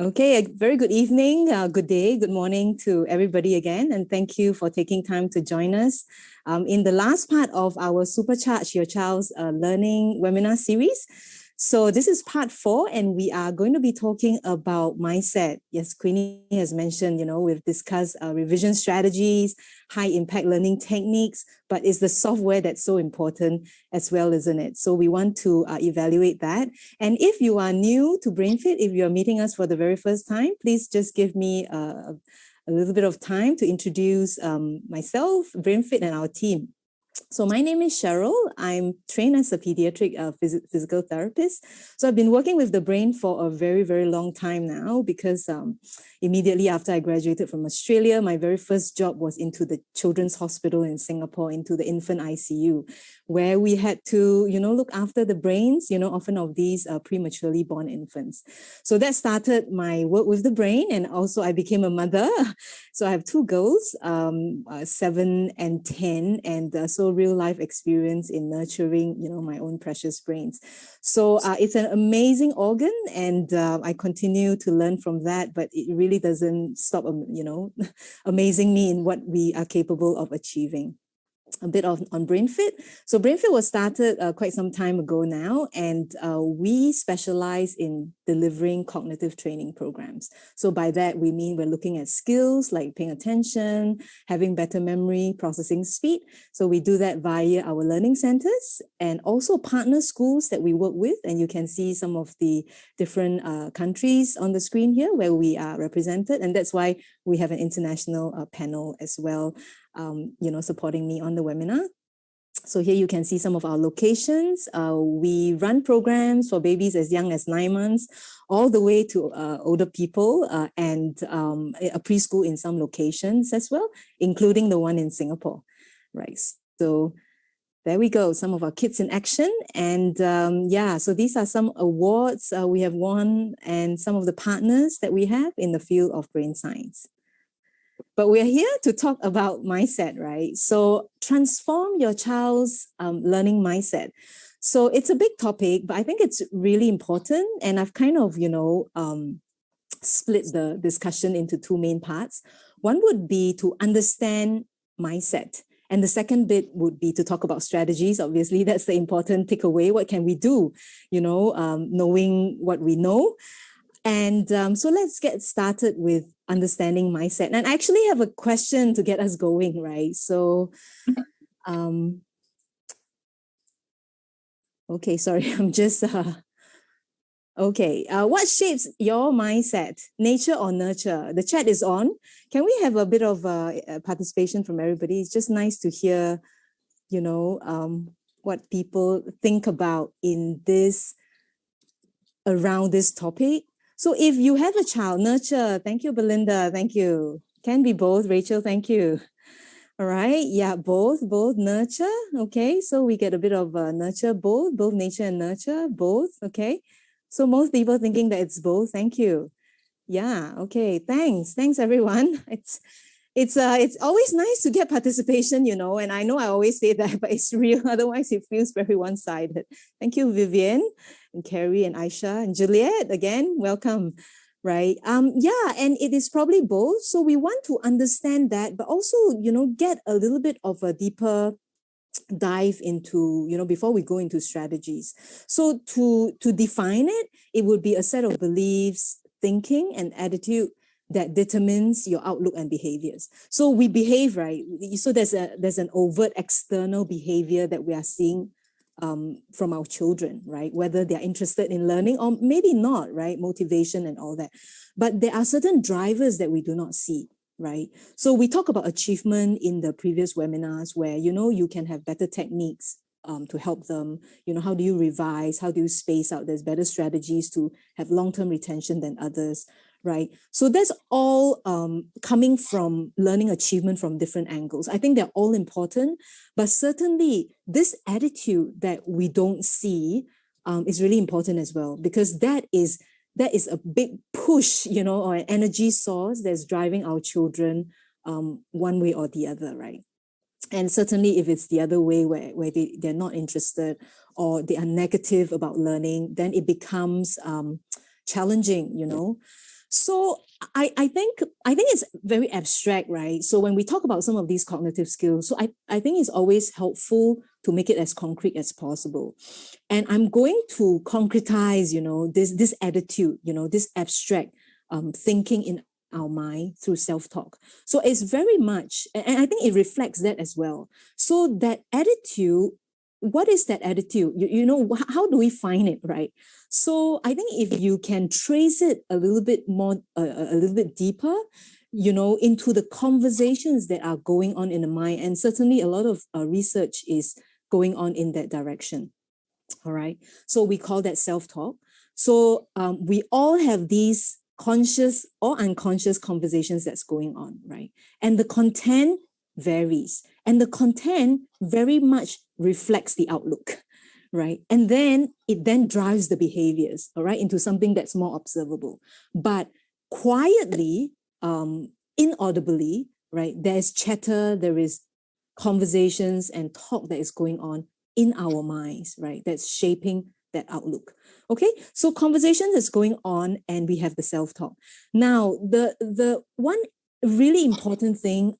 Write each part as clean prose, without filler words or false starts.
Okay, a very good evening, good day, good morning to everybody again. And thank you for taking time to join us in the last part of our Supercharge Your Child's Learning webinar series. So this is part 4, and we are going to be talking about mindset. Yes, Queenie has mentioned, we've discussed revision strategies, high impact learning techniques, but it's the software that's so important as well, isn't it? So we want to evaluate that. And if you are new to BrainFit, if you're meeting us for the very first time, please just give me a little bit of time to introduce myself, BrainFit, and our team. So my name is Cheryl. I'm trained as a pediatric physical therapist. So I've been working with the brain for a very, very long time now because immediately after I graduated from Australia, my very first job was into the Children's Hospital in Singapore, into the infant ICU, where we had to, look after the brains, often of these prematurely born infants. So that started my work with the brain, and also I became a mother. So I have 2 girls, 7 and 10, and so real life experience in nurturing, my own precious brains. So it's an amazing organ, and I continue to learn from that, but it really doesn't stop, amazing me in what we are capable of achieving. A bit on BrainFit. So BrainFit was started quite some time ago now, and we specialize in delivering cognitive training programs. So by that, we mean we're looking at skills like paying attention, having better memory, processing speed. So we do that via our learning centers and also partner schools that we work with. And you can see some of the different countries on the screen here where we are represented. And that's why we have an international panel as well, supporting me on the webinar. So here you can see some of our locations. We run programs for babies as young as 9 months, all the way to older people and a preschool in some locations as well, including the one in Singapore, right? So there we go, some of our kids in action. And so these are some awards we have won and some of the partners that we have in the field of brain science. But we're here to talk about mindset, right? So transform your child's learning mindset. So it's a big topic, but I think it's really important. And I've kind of, split the discussion into 2 main parts. One would be to understand mindset. And the second bit would be to talk about strategies. Obviously, that's the important takeaway. What can we do, knowing what we know? And so let's get started with understanding mindset. And I actually have a question to get us going, right? So, okay, sorry, I'm just, okay. What shapes your mindset, nature or nurture? The chat is on. Can we have a bit of participation from everybody? It's just nice to hear, what people think about in this, around this topic. So if you have a child, nurture. Thank you, Belinda. Thank you. Can be both. Rachel, thank you. All right. Yeah, both nurture. Okay. So we get a bit of nurture, both nature and nurture, both. Okay. So most people thinking that it's both. Thank you. Yeah. Okay. Thanks, everyone. It's always nice to get participation, and I know I always say that, but it's real. Otherwise, it feels very one-sided. Thank you, Vivian and Carrie and Aisha and Juliet. Again, welcome. Right. And it is probably both. So we want to understand that, but also, get a little bit of a deeper dive into, before we go into strategies. So to define it, it would be a set of beliefs, thinking, and attitude that determines your outlook and behaviors. So we behave, right? So there's an overt external behavior that we are seeing from our children, right? Whether they're interested in learning or maybe not, right? Motivation and all that. But there are certain drivers that we do not see, right? So we talk about achievement in the previous webinars where, you can have better techniques to help them. How do you revise? How do you space out? There's better strategies to have long-term retention than others. Right. So that's all coming from learning achievement from different angles. I think they're all important, but certainly this attitude that we don't see is really important as well, because that is a big push, or an energy source that's driving our children one way or the other, right? And certainly if it's the other way where they're not interested or they are negative about learning, then it becomes challenging, So I think it's very abstract, right? So when we talk about some of these cognitive skills, so I think it's always helpful to make it as concrete as possible. And I'm going to concretize, this attitude, this abstract thinking in our mind through self-talk. So it's very much, and I think it reflects that as well. So that attitude, what is that attitude? How do we find it, right? So I think if you can trace it a little bit more, a little bit deeper, into the conversations that are going on in the mind, and certainly a lot of research is going on in that direction. All right. So we call that self-talk. So we all have these conscious or unconscious conversations that's going on, right? And the content varies. And the content very much reflects the outlook, right? And then it then drives the behaviors, all right, into something that's more observable. But quietly, inaudibly, right, there's chatter, there is conversations and talk that is going on in our minds, right? That's shaping that outlook. Okay, so conversation is going on, and we have the self-talk. Now, the one really important thing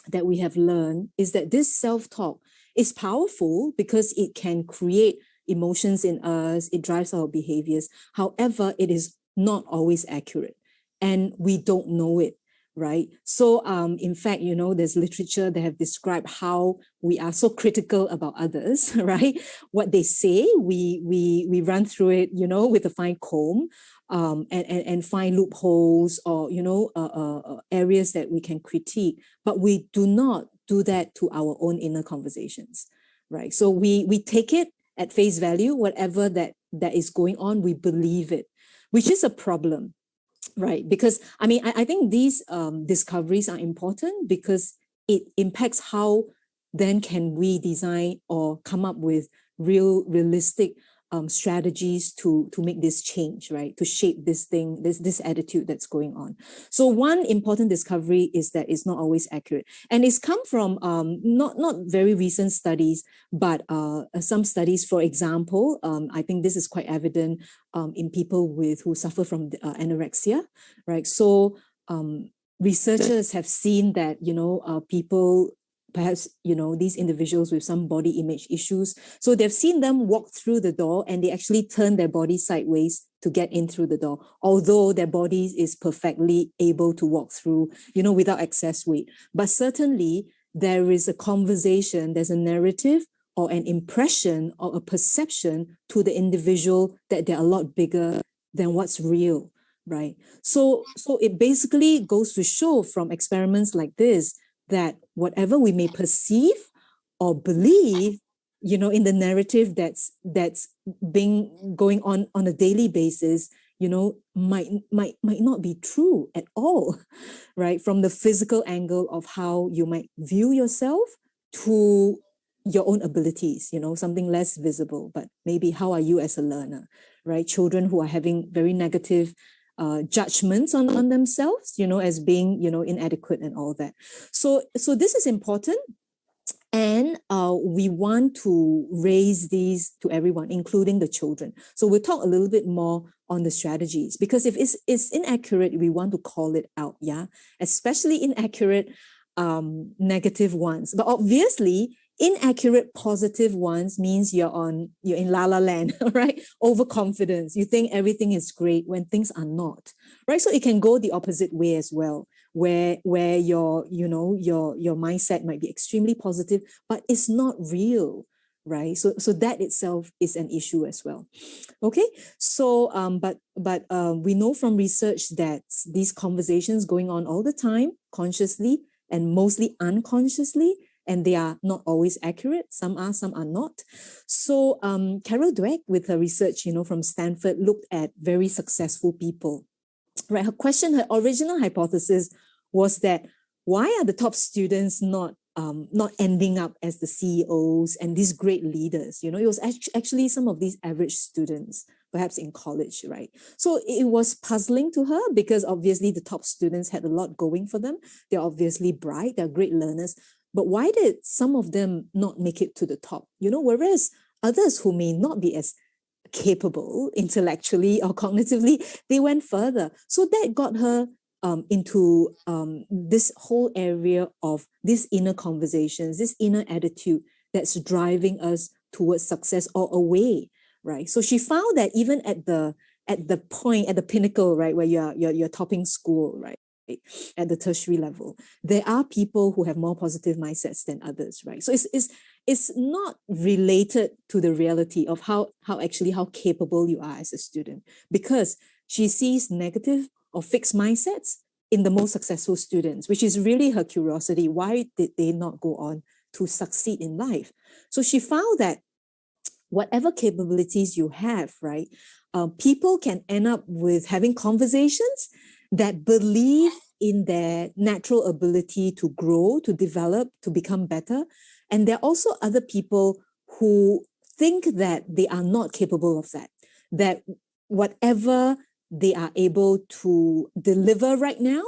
that we have learned is that this self-talk is powerful because it can create emotions in us, it drives our behaviors. However, it is not always accurate, and we don't know it, right? So in fact, there's literature that have described how we are so critical about others, right? What they say, we run through it, with a fine comb, and find loopholes or areas that we can critique, but we do not do that to our own inner conversations, right? So we take it at face value, whatever that is going on, we believe it, which is a problem. Right, because I think these discoveries are important because it impacts how then can we design or come up with realistic strategies to make this change, right? To shape this thing, this attitude that's going on. So one important discovery is that it's not always accurate, and it's come from not very recent studies, but some studies. For example, I think this is quite evident in people who suffer from anorexia, right? So researchers have seen that people, perhaps these individuals with some body image issues, so they've seen them walk through the door and they actually turn their body sideways to get in through the door, although their body is perfectly able to walk through, without excess weight. But certainly there is a conversation, there's a narrative or an impression or a perception to the individual that they're a lot bigger than what's real, right? So it basically goes to show from experiments like this that whatever we may perceive or believe, in the narrative that's being going on a daily basis, might not be true at all, right? From the physical angle of how you might view yourself to your own abilities, something less visible, but maybe how are you as a learner, right? Children who are having very negative judgments on themselves, as being, inadequate and all that. So this is important. And we want to raise these to everyone, including the children. So we'll talk a little bit more on the strategies, because if it's inaccurate, we want to call it out, yeah? Especially inaccurate negative ones. But obviously, inaccurate positive ones means you're in la la land, right? Overconfidence. You think everything is great when things are not, right? So it can go the opposite way as well, where your mindset might be extremely positive, but it's not real, right? So that itself is an issue as well. Okay, so but we know from research that these conversations going on all the time, consciously and mostly unconsciously, and they are not always accurate. Some are not. So Carol Dweck, with her research, from Stanford, looked at very successful people. Right, her original hypothesis was that why are the top students not ending up as the CEOs and these great leaders? It was actually some of these average students, perhaps in college, right? So it was puzzling to her because obviously the top students had a lot going for them. They're obviously bright, they're great learners. But why did some of them not make it to the top? Whereas others who may not be as capable intellectually or cognitively, they went further. So that got her into this whole area of these inner conversations, this inner attitude that's driving us towards success or away, right? So she found that even at the point, at the pinnacle, right, where you're topping school, right, at the tertiary level, there are people who have more positive mindsets than others, right? So it's not related to the reality of how capable you are as a student, because she sees negative or fixed mindsets in the most successful students, which is really her curiosity. Why did they not go on to succeed in life? So she found that whatever capabilities you have, right, people can end up with having conversations that believe in their natural ability to grow, to develop, to become better. And there are also other people who think that they are not capable of that, that whatever they are able to deliver right now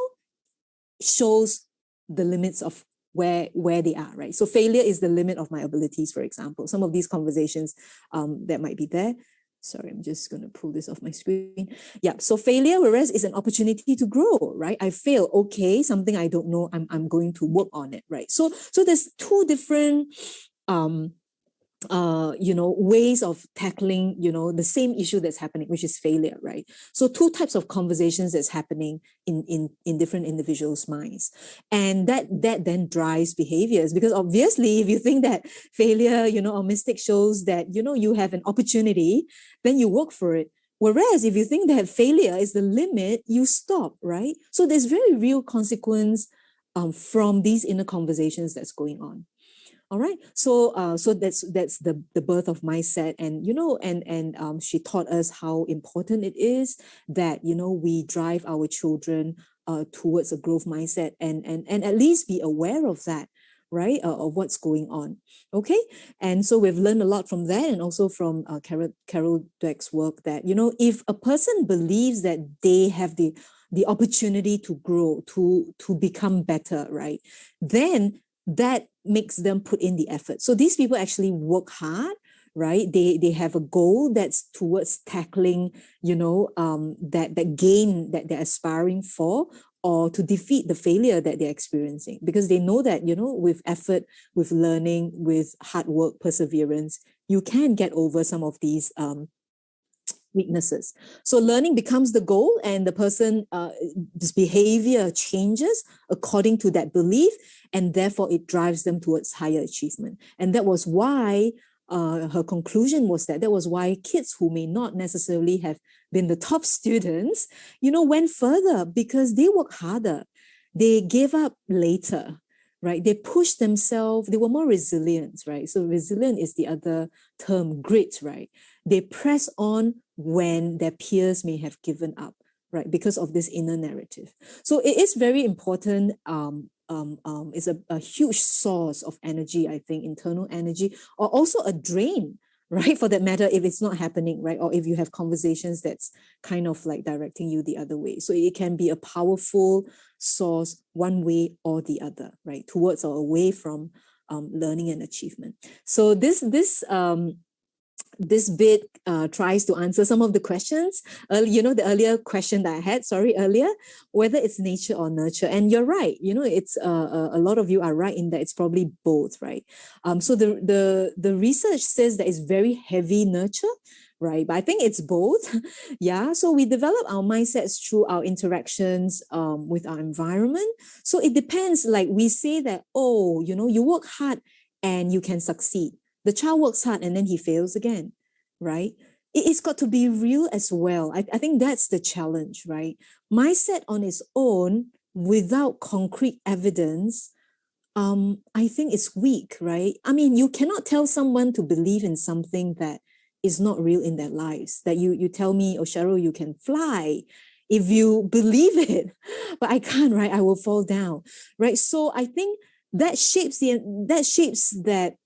shows the limits of where they are, right? So failure is the limit of my abilities, for example. Some of these conversations that might be there. Sorry, I'm just going to pull this off my screen. Yeah, so failure, whereas, is an opportunity to grow, right? I fail, okay, something I don't know, I'm going to work on it, right? So there's two different ways of tackling, the same issue that's happening, which is failure, right? So two types of conversations that's happening in different individuals' minds. And that then drives behaviors, because obviously if you think that failure, or mistake shows that, you have an opportunity, then you work for it. Whereas if you think that failure is the limit, you stop, right? So there's very real consequence from these inner conversations that's going on. All right. So that's the birth of mindset, and she taught us how important it is that we drive our children towards a growth mindset, and at least be aware of that, right? Of what's going on. Okay. And so we've learned a lot from that, and also from Carol Dweck's work, that if a person believes that they have the opportunity to grow, to become better, right, then that makes them put in the effort. So these people actually work hard, right? They have a goal that's towards tackling, that gain that they're aspiring for, or to defeat the failure that they're experiencing, because they know that, with effort, with learning, with hard work, perseverance, you can get over some of these weaknesses. So learning becomes the goal, and the person's behavior changes according to that belief, and therefore it drives them towards higher achievement. And that was why her conclusion was that was why kids who may not necessarily have been the top students, went further, because they work harder. They gave up later, right? They pushed themselves. They were more resilient, right? So resilient is the other term, grit, right? They press on when their peers may have given up, right? Because of this inner narrative. So it is very important. It's a huge source of energy, I think, internal energy, or also a drain, right? For that matter, if it's not happening, right? Or if you have conversations that's kind of like directing you the other way. So it can be a powerful source one way or the other, right? Towards or away from learning and achievement. So this bit tries to answer some of the questions. The earlier question that I had, earlier, whether it's nature or nurture. And you're right, it's a lot of you are right in that it's probably both, right? So the research says that it's very heavy nurture, right? But I think it's both. Yeah. So we develop our mindsets through our interactions with our environment. So it depends. Like we say that, you work hard and you can succeed. The child works hard and then he fails again, right? It's got to be real as well. I think that's the challenge, right? Mindset on its own, without concrete evidence, I think it's weak, right? I mean, you cannot tell someone to believe in something that is not real in their lives. That you tell me, oh, Cheryl, you can fly if you believe it, but I can't, right? I will fall down, right? So I think that shapes that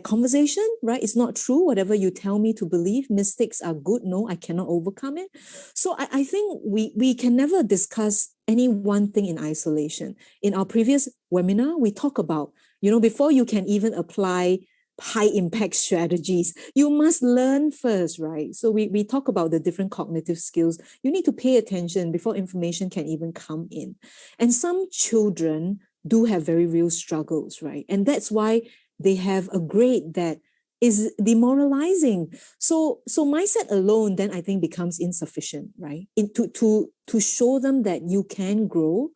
conversation, right? It's not true. Whatever you tell me to believe, mistakes are good. No, I cannot overcome it. So I think we can never discuss any one thing in isolation. In our previous webinar, we talk about, before you can even apply high impact strategies. You must learn first, right? So we talk about the different cognitive skills. You need to pay attention before information can even come in. And some children do have very real struggles, right? And that's why they have a grade that is demoralizing. So mindset alone then I think becomes insufficient, right? To show them that you can grow.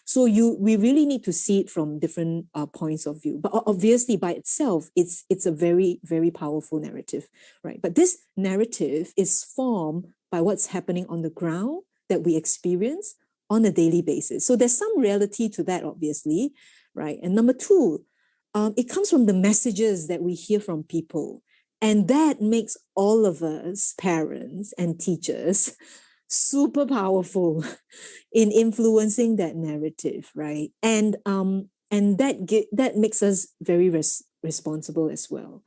So we really need to see it from different points of view. But obviously, by itself, it's a very, very powerful narrative, right? But this narrative is formed by what's happening on the ground that we experience on a daily basis. So there's some reality to that, obviously, right? And number two, it comes from the messages that we hear from people. And that makes all of us, parents and teachers, super powerful in influencing that narrative, right? And that makes us very responsible as well.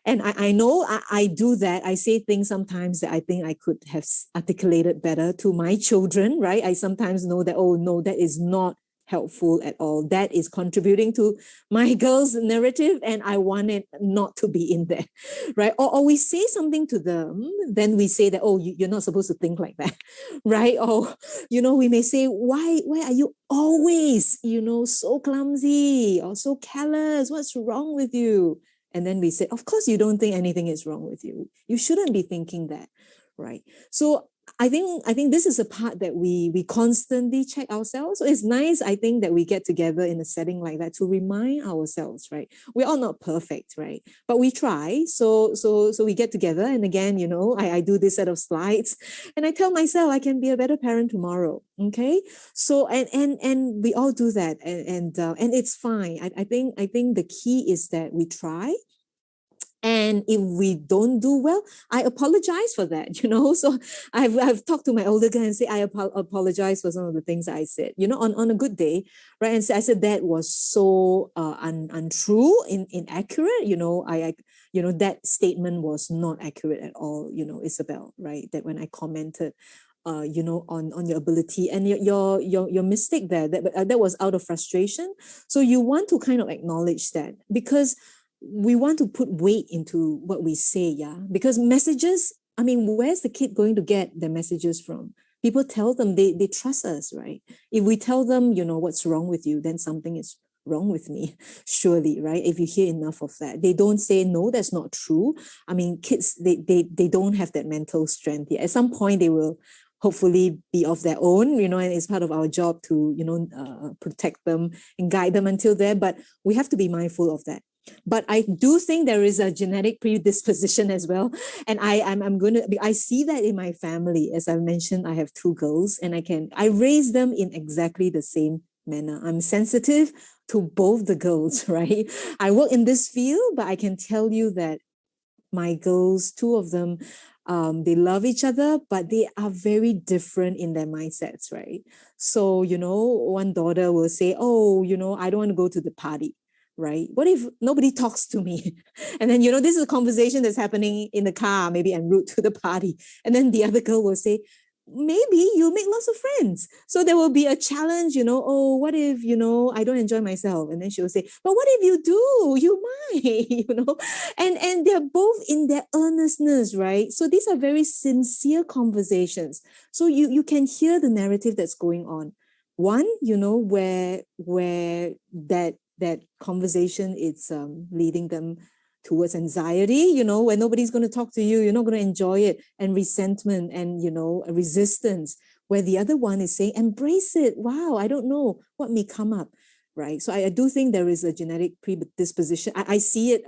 And I know I do that. I say things sometimes that I think I could have articulated better to my children, right? I sometimes know that, oh no, that is not helpful at all. That is contributing to my girl's narrative, and I want it not to be in there, right? Or we say something to them, then we say that, oh, you're not supposed to think like that, right? Or, we may say, why are you always, so clumsy or so careless? What's wrong with you? And then we say, of course, you don't think anything is wrong with you. You shouldn't be thinking that, right? So I think this is a part that we constantly check ourselves. So it's nice, I think, that we get together in a setting like that to remind ourselves, right? We're all not perfect, right? But we try. So we get together, and again, I do this set of slides, and I tell myself I can be a better parent tomorrow. Okay, so and we all do that, and it's fine. I think the key is that we try. And if we don't do well, I apologize for that, So I've talked to my older guy and say, I apologize for some of the things I said, on a good day, right? And so I said that was so untrue, inaccurate, that statement was not accurate at all, Isabel, right? That when I commented, on your ability and your mistake there, that was out of frustration. So you want to kind of acknowledge that, because we want to put weight into what we say, yeah? Because messages, I mean, where's the kid going to get the messages from? People tell them they trust us, right? If we tell them, what's wrong with you, then something is wrong with me, surely, right? If you hear enough of that. They don't say, no, that's not true. I mean, kids, they don't have that mental strength yet. At some point, they will hopefully be of their own, and it's part of our job to, protect them and guide them until there. But we have to be mindful of that. But I do think there is a genetic predisposition as well. And I see that in my family. As I mentioned, I have two girls, and I raise them in exactly the same manner. I'm sensitive to both the girls, right? I work in this field, but I can tell you that my girls, two of them, they love each other, but they are very different in their mindsets, right? So, one daughter will say, oh, I don't want to go to the party. Right? What if nobody talks to me? And then, this is a conversation that's happening in the car, maybe en route to the party. And then the other girl will say, maybe you'll make lots of friends. So there will be a challenge, oh, what if, I don't enjoy myself? And then she will say, but what if you do? You might, and they're both in their earnestness, right? So these are very sincere conversations. So you can hear the narrative that's going on. One, where that conversation is leading them towards anxiety, where nobody's going to talk to you, you're not going to enjoy it, and resentment and, resistance, where the other one is saying, embrace it. Wow, I don't know what may come up, right? So I do think there is a genetic predisposition. I see it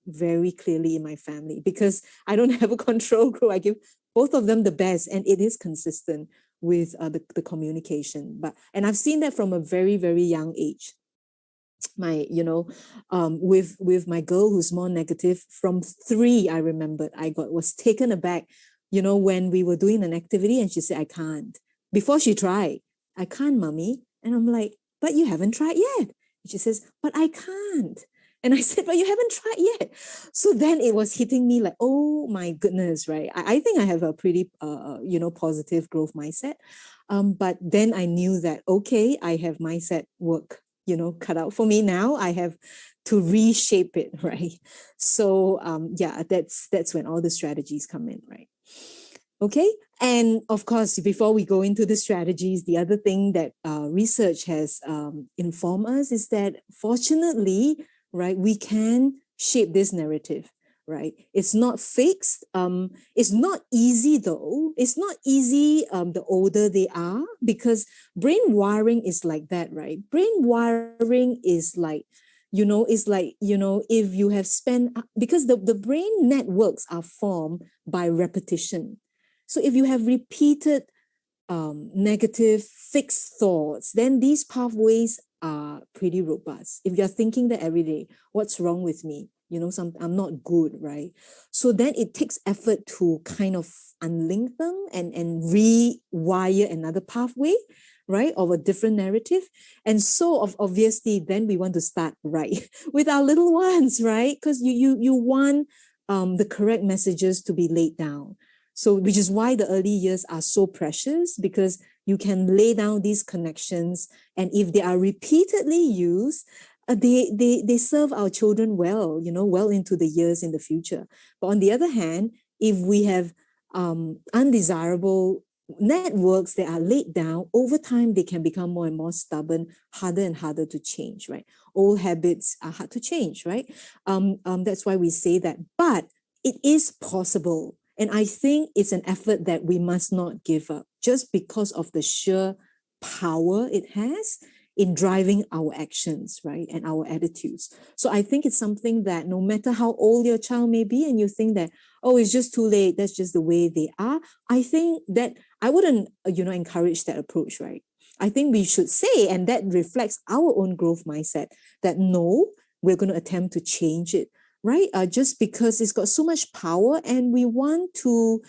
very clearly in my family, because I don't have a control group. I give both of them the best, and it is consistent with the communication. And I've seen that from a very, very young age. My, with my girl who's more negative, from 3, I remembered, I was taken aback, when we were doing an activity and she said, I can't. Before she tried, I can't, mommy. And I'm like, but you haven't tried yet. And she says, but I can't. And I said, but you haven't tried yet. So then it was hitting me like, oh my goodness, right? I think I have a pretty, positive growth mindset. But then I knew that, okay, I have mindset work, cut out for me now. I have to reshape it, right? So yeah, that's when all the strategies come in, right? Okay. And of course, before we go into the strategies, the other thing that research has informed us is that fortunately, right, we can shape this narrative, right? It's not fixed. It's not easy though. It's not easy the older they are, because brain wiring is like that, right? Brain wiring is like, it's like, if you have spent, because the brain networks are formed by repetition. So if you have repeated negative fixed thoughts, then these pathways are pretty robust. If you're thinking that every day, what's wrong with me? I'm not good, right? So then it takes effort to kind of unlink them and rewire another pathway, right, of a different narrative. And so obviously then we want to start right with our little ones, right? Because you want the correct messages to be laid down. So, which is why the early years are so precious, because you can lay down these connections, and if they are repeatedly used, they serve our children well, well into the years in the future. But on the other hand, if we have undesirable networks that are laid down over time, they can become more and more stubborn, harder and harder to change, right? Old habits are hard to change, right? That's why we say that. But it is possible. And I think it's an effort that we must not give up, just because of the sheer power it has in driving our actions, right? And our attitudes. So I think it's something that no matter how old your child may be, and you think that, oh, it's just too late, that's just the way they are, I think that I wouldn't, encourage that approach, right? I think we should say, and that reflects our own growth mindset, that no, we're going to attempt to change it, right? Just because it's got so much power, and we want to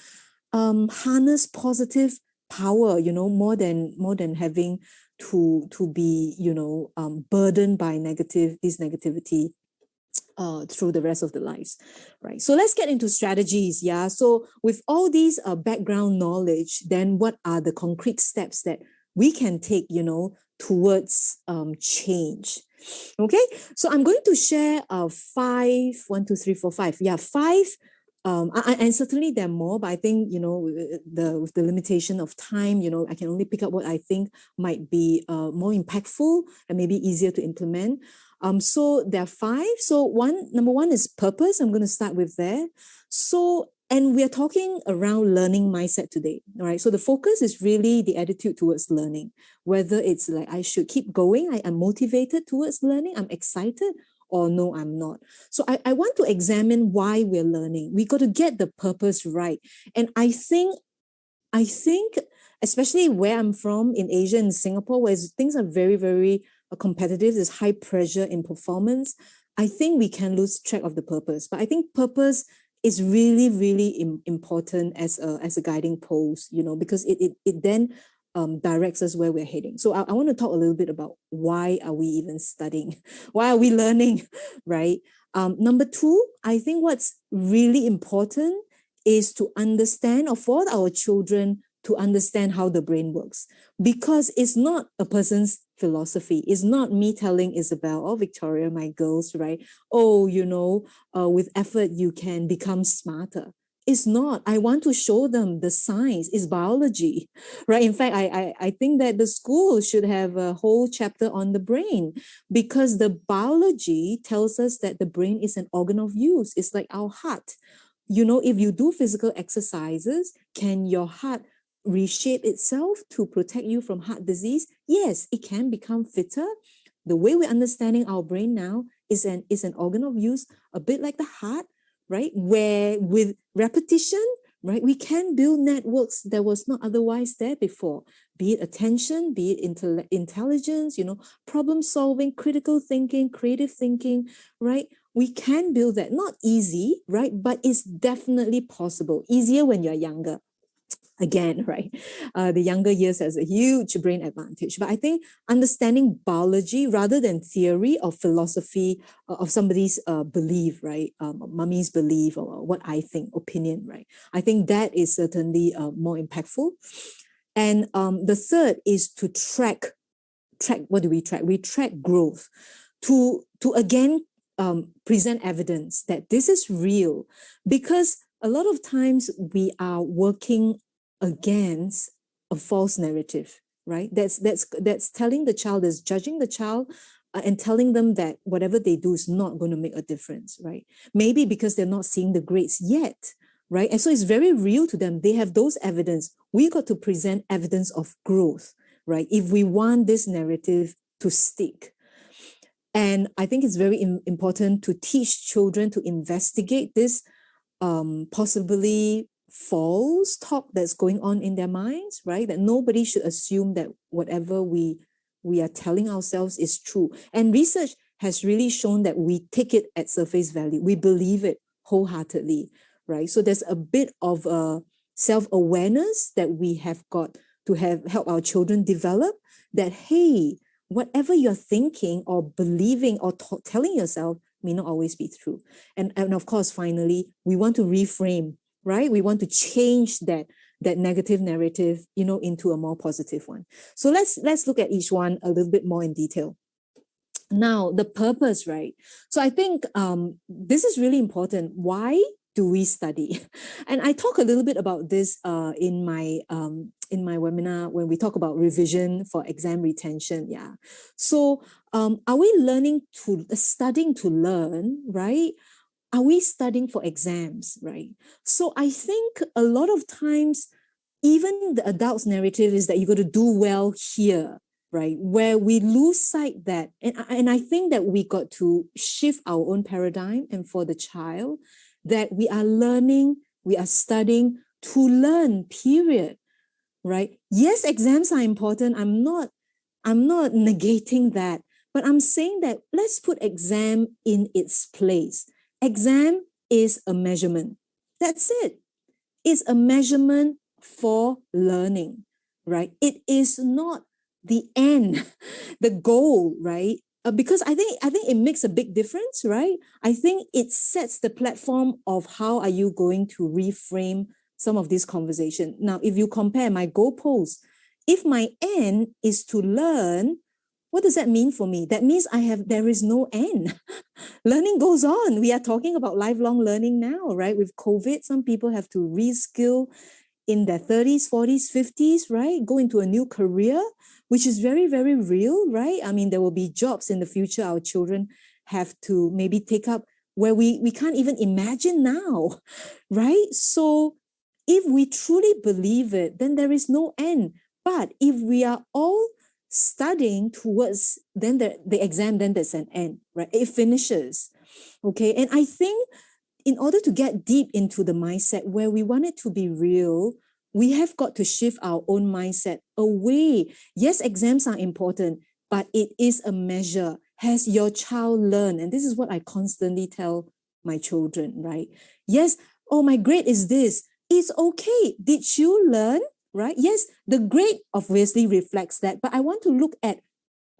harness positive power, more than having to be, burdened by this negativity through the rest of the lives, right? So let's get into strategies. Yeah. So with all these background knowledge, then what are the concrete steps that we can take, towards change? Okay, so I'm going to share five, 1, 2, 3, 4, 5. Yeah, five. And certainly there are more, but I think, with the limitation of time, I can only pick up what I think might be more impactful and maybe easier to implement. So there are five. So number one is purpose. I'm going to start with there. So, and we're talking around learning mindset today. All right. So the focus is really the attitude towards learning, whether it's like, I should keep going, I am motivated towards learning, I'm excited, or no, I'm not. So I want to examine why we're learning. We got to get the purpose right. And I think, especially where I'm from in Asia and Singapore, where things are very, very competitive, there's high pressure in performance, I think we can lose track of the purpose. But I think purpose is really, really important as a guiding post, because it then directs us where we're heading. So I want to talk a little bit about why are we even studying? Why are we learning, right? Number two, I think what's really important is to understand, or for our children to understand how the brain works, because it's not a person's philosophy. It's not me telling Isabel or Victoria, my girls, right? Oh, with effort, you can become smarter. It's not. I want to show them the science. It's biology, right? In fact, I think that the school should have a whole chapter on the brain, because the biology tells us that the brain is an organ of use. It's like our heart. If you do physical exercises, can your heart reshape itself to protect you from heart disease? Yes, it can become fitter. The way we're understanding our brain now is an organ of use, a bit like the heart, right? Where with repetition, right, we can build networks that was not otherwise there before, be it attention, be it intelligence, problem solving, critical thinking, creative thinking, right? We can build that. Not easy, right? But it's definitely possible. Easier when you're younger. Again, right? The younger years has a huge brain advantage. But I think understanding biology rather than theory or philosophy of somebody's belief, right? Mummy's belief, or what I think, opinion, right? I think that is certainly more impactful. And the third is to track track, what do we track? We track growth to again present evidence that this is real, because a lot of times we are working against a false narrative, right? That's telling the child, is judging the child, and telling them that whatever they do is not going to make a difference, right? Maybe because they're not seeing the grades yet, right? And so it's very real to them. They have those evidence. We got to present evidence of growth, right? If we want this narrative to stick. And I think it's very important to teach children to investigate this possibly false talk that's going on in their minds, right? That nobody should assume that whatever we are telling ourselves is true. And research has really shown that we take it at surface value. We believe it wholeheartedly, right? So there's a bit of a self-awareness that we have got to help our children develop, that, hey, whatever you're thinking or believing or telling yourself may not always be true. And of course, finally, we want to reframe, right? We want to change that negative narrative, into a more positive one. So let's look at each one a little bit more in detail. Now, the purpose, right? So I think this is really important. Why do we study? And I talk a little bit about this in my webinar when we talk about revision for exam retention. Yeah. So are we studying to learn, right? Are we studying for exams, right? So I think a lot of times, even the adult's narrative is that you got to do well here, right? Where we lose sight that, and I think that we got to shift our own paradigm, and for the child, that we are learning, we are studying to learn, period, right? Yes, exams are important. I'm not negating that, but I'm saying that let's put exam in its place. Exam is a measurement. That's it. It's a measurement for learning, right? It is not the end, the goal, right? Because I think it makes a big difference, right? I think it sets the platform of how are you going to reframe some of this conversation. Now, if you compare my goalposts, if my end is to learn, what does that mean for me? That means there is no end. Learning goes on. We are talking about lifelong learning now, right? With COVID, some people have to reskill in their 30s, 40s, 50s, right? Go into a new career, which is very, very real, right? I mean, there will be jobs in the future our children have to maybe take up where we can't even imagine now, right? So if we truly believe it, then there is no end. But if we are all studying towards then the exam, then there's an end, right? It finishes, okay? And I think in order to get deep into the mindset where we want it to be real, we have got to shift our own mindset away. Yes, exams are important, but it is a measure. Has your child learned? And this is what I constantly tell my children, right? Yes, oh, my grade is this. It's okay. Did you learn? Right? Yes, the grade obviously reflects that, but I want to look at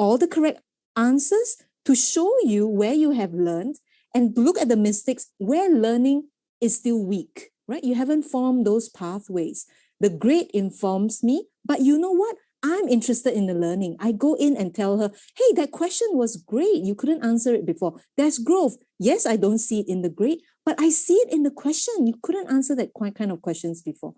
all the correct answers to show you where you have learned and look at the mistakes where learning is still weak, right? You haven't formed those pathways. The grade informs me, but you know what? I'm interested in the learning. I go in and tell her, hey, that question was great. You couldn't answer it before. There's growth. Yes, I don't see it in the grade, but I see it in the question. You couldn't answer that kind of questions before.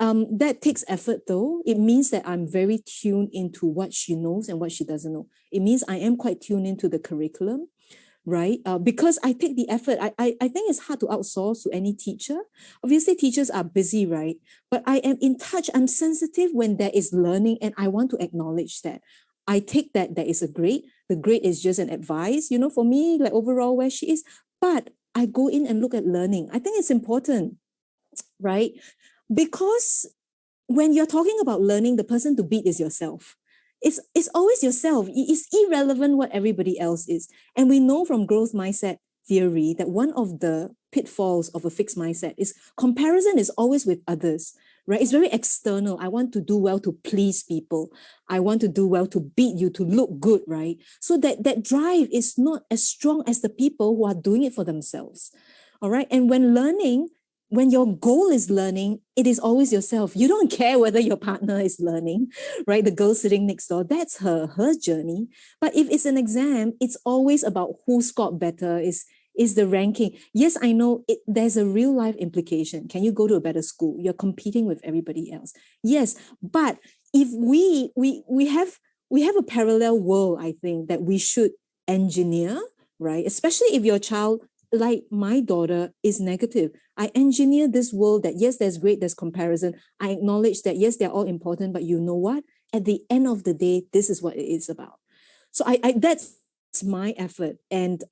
That takes effort though. It means that I'm very tuned into what she knows and what she doesn't know. It means I am quite tuned into the curriculum, right? Because I take the effort. I think it's hard to outsource to any teacher. Obviously, teachers are busy, right? But I am in touch. I'm sensitive when there is learning, and I want to acknowledge that. I take that there is a grade. The grade is just an advice, for me, like overall where she is. But I go in and look at learning. I think it's important, right? Because when you're talking about learning, the person to beat is yourself. It's always yourself. It's irrelevant what everybody else is. And we know from growth mindset theory that one of the pitfalls of a fixed mindset is comparison is always with others, right? It's very external. I want to do well to please people. I want to do well to beat you, to look good, right? So that drive is not as strong as the people who are doing it for themselves. All right. And when learning, when your goal is learning, it is always yourself. You don't care whether your partner is learning, right? The girl sitting next door, that's her journey. But if it's an exam, it's always about who scored better, is the ranking. Yes, I know there's a real life implication. Can you go to a better school? You're competing with everybody else. Yes, but if we have a parallel world, I think, that we should engineer, right? Especially if your child, like my daughter, is negative. I engineer this world that, yes, there's comparison. I acknowledge that, yes, they're all important, but you know what? At the end of the day, this is what it is about. So I that's my effort. And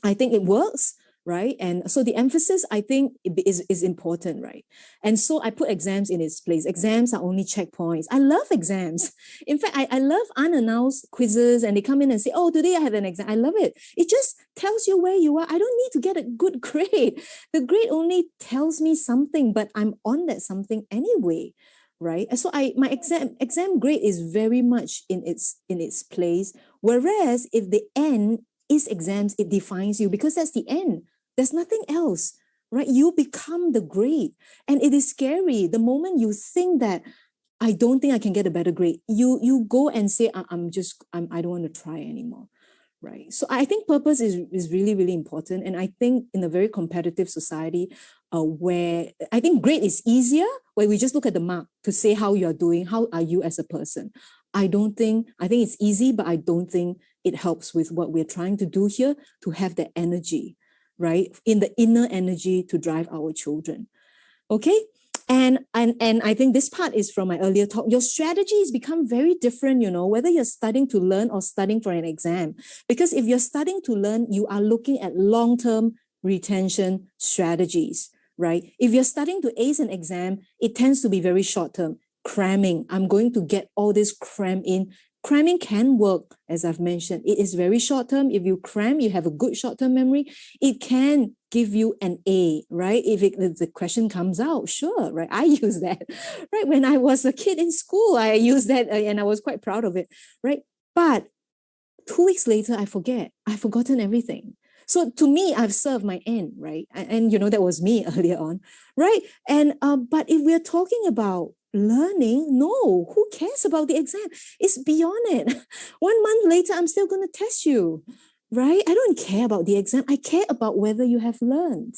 I think it works, right? And so the emphasis, I think, is important, right? And so I put exams in its place. Exams are only checkpoints. I love exams. In fact, I love unannounced quizzes, and they come in and say, oh, today I have an exam. I love it. It just tells you where you are. I don't need to get a good grade. The grade only tells me something, but I'm on that something anyway, right? And so my exam grade is very much in its place. Whereas if the end is exams, it defines you, because that's the end. There's nothing else, right? You become the grade. And it is scary. The moment you think that I don't think I can get a better grade, you go and say, I don't want to try anymore. Right. So I think purpose is really, really important. And I think in a very competitive society, where I think grade is easier, where we just look at the mark to say how you're doing, how are you as a person. I think it's easy, but I don't think it helps with what we're trying to do here, to have the energy, right? In the inner energy to drive our children. Okay. And I think this part is from my earlier talk. Your strategies become very different, whether you're studying to learn or studying for an exam. Because if you're studying to learn, you are looking at long-term retention strategies, right? If you're studying to ace an exam, it tends to be very short-term. Cramming. I'm going to get all this cram in. Cramming can work, as I've mentioned. It is very short-term. If you cram, you have a good short-term memory, it can give you an A, right? If the question comes out, sure, right? I use that, right? When I was a kid in school, I used that and I was quite proud of it, right? But 2 weeks later, I forget. I've forgotten everything. So to me, I've served my end, right? And that was me earlier on, right? And but if we're talking about learning, no, who cares about the exam? It's beyond it. 1 month later, I'm still going to test you, right? I don't care about the exam. I care about whether you have learned,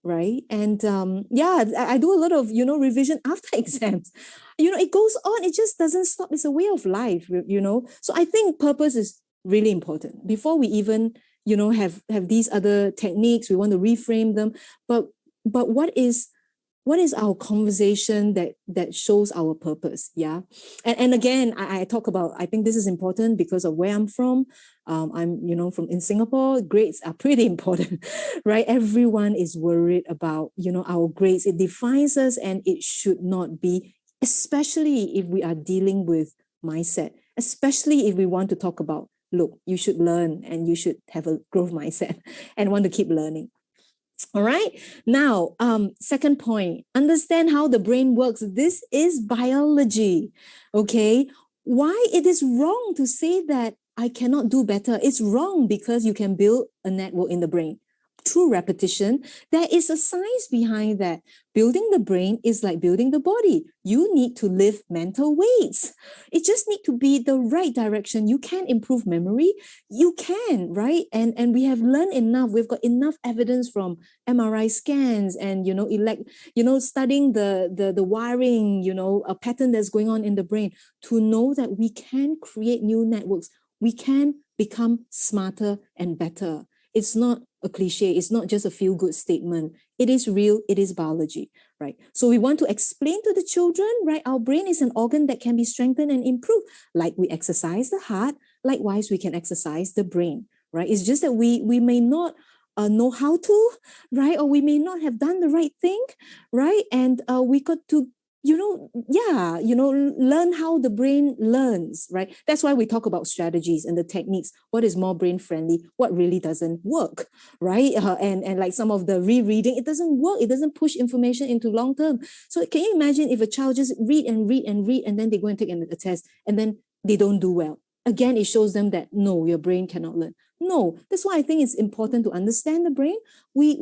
right? And I do a lot of revision after exams. It goes on. It just doesn't stop. It's a way of life, So I think purpose is really important before we even have these other techniques. We want to reframe them, but what is our conversation that shows our purpose? Yeah. And again, I talk about, I think this is important because of where I'm from. I'm, from in Singapore, grades are pretty important, right? Everyone is worried about, our grades. It defines us, and it should not be, especially if we are dealing with mindset, especially if we want to talk about, look, you should learn and you should have a growth mindset and want to keep learning. All right. Now, second point, understand how the brain works. This is biology. Okay. Why it is wrong to say that I cannot do better? It's wrong because you can build a network in the brain through repetition. There is a science behind that. Building the brain is like building the body. You need to lift mental weights. It just need to be the right direction. You can improve memory. You can, right? And we have learned enough. We've got enough evidence from MRI scans and studying the wiring, a pattern that's going on in the brain, to know that we can create new networks. We can become smarter and better. It's not a cliche. It's not just a feel-good statement. It is real. It is biology, right? So we want to explain to the children, right? Our brain is an organ that can be strengthened and improved. Like we exercise the heart, likewise, we can exercise the brain, right? It's just that we may not know how to, right? Or we may not have done the right thing, right? And we got to learn how the brain learns, right? That's why we talk about strategies and the techniques. What is more brain friendly? What really doesn't work, right? And like some of the rereading, it doesn't work. It doesn't push information into long term. So can you imagine if a child just read and read and read, and then they go and take a test, and then they don't do well? Again, it shows them that no, your brain cannot learn. No, that's why I think it's important to understand the brain. We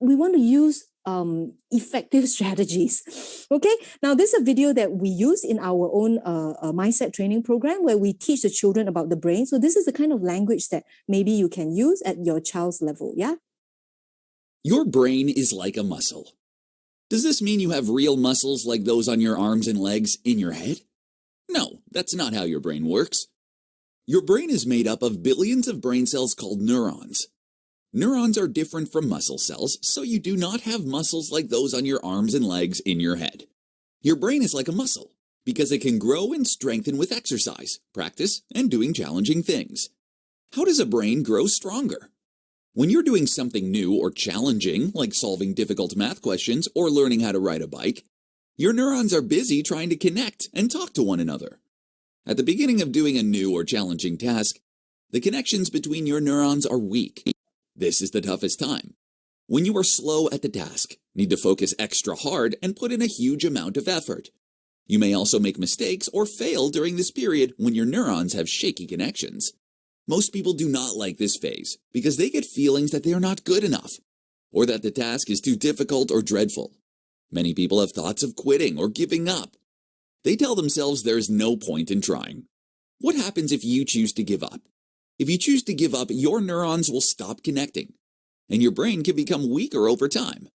want to use effective strategies. Okay, now this is a video that we use in our own mindset training program where we teach the children about the brain. So this is the kind of language that maybe you can use at your child's level. Yeah. Your brain is like a muscle. Does this mean you have real muscles like those on your arms and legs in your head? No, that's not how your brain works. Your brain is made up of billions of brain cells called neurons. Neurons are different from muscle cells, so you do not have muscles like those on your arms and legs in your head. Your brain is like a muscle because it can grow and strengthen with exercise, practice, and doing challenging things. How does a brain grow stronger? When you're doing something new or challenging, like solving difficult math questions or learning how to ride a bike, your neurons are busy trying to connect and talk to one another. At the beginning of doing a new or challenging task, the connections between your neurons are weak. This is the toughest time. When you are slow at the task, need to focus extra hard and put in a huge amount of effort. You may also make mistakes or fail during this period when your neurons have shaky connections. Most people do not like this phase because they get feelings that they are not good enough, or that the task is too difficult or dreadful. Many people have thoughts of quitting or giving up. They tell themselves there is no point in trying. What happens if you choose to give up? If you choose to give up, your neurons will stop connecting, and your brain can become weaker over time.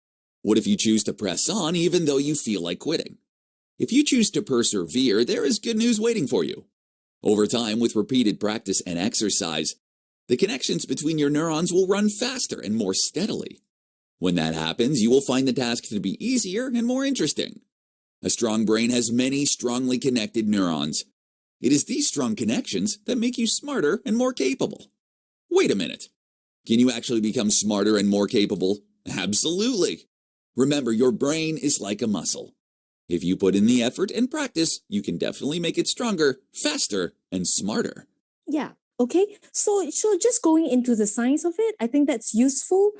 What if you choose to press on even though you feel like quitting? If you choose to persevere, there is good news waiting for you. Over time, with repeated practice and exercise, the connections between your neurons will run faster and more steadily. When that happens, you will find the task to be easier and more interesting. A strong brain has many strongly connected neurons. It is these strong connections that make you smarter and more capable. Wait a minute. Can you actually become smarter and more capable? Absolutely. Remember, your brain is like a muscle. If you put in the effort and practice, you can definitely make it stronger, faster, and smarter. Yeah. Okay. So just going into the science of it, I think that's useful.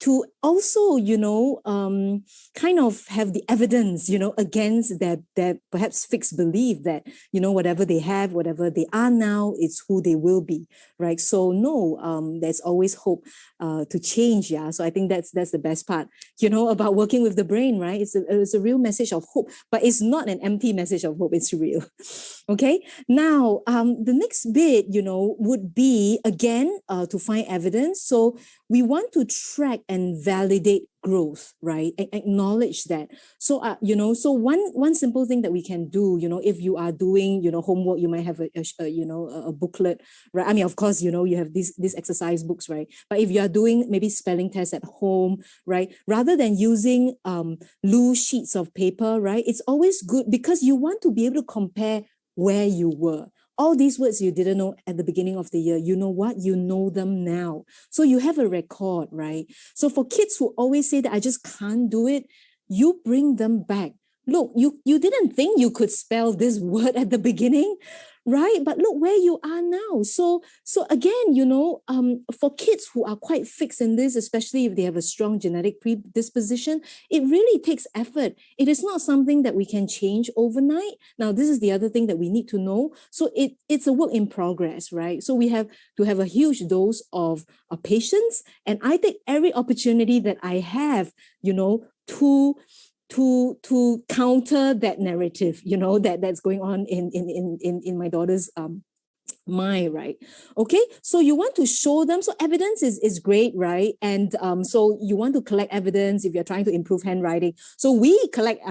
To also, kind of have the evidence, against that perhaps fixed belief that, whatever they have, whatever they are now, it's who they will be, right? So no, there's always hope to change. Yeah. So I think that's the best part, about working with the brain, right? It's a real message of hope, but it's not an empty message of hope. It's real. Okay. Now, the next bit, would be again to find evidence. So we want to track and validate growth, right? Acknowledge that. So, so one simple thing that we can do, if you are doing, homework, you might have a booklet, right? I mean, of course, you have these exercise books, right? But if you are doing maybe spelling tests at home, right? Rather than using loose sheets of paper, right? It's always good because you want to be able to compare where you were. All these words you didn't know at the beginning of the year, you know what? You know them now. So you have a record, right? So for kids who always say that I just can't do it, you bring them back. Look, you didn't think you could spell this word at the beginning, right? But look where you are now. So again, for kids who are quite fixed in this, especially if they have a strong genetic predisposition, it really takes effort. It is not something that we can change overnight. Now, this is the other thing that we need to know. So it's a work in progress, right? So we have to have a huge dose of patience. And I take every opportunity that I have, to counter that narrative, that's going on in my daughter's mind, right? Okay, so you want to show them. So evidence is great, right? And so you want to collect evidence if you're trying to improve handwriting. So we collect,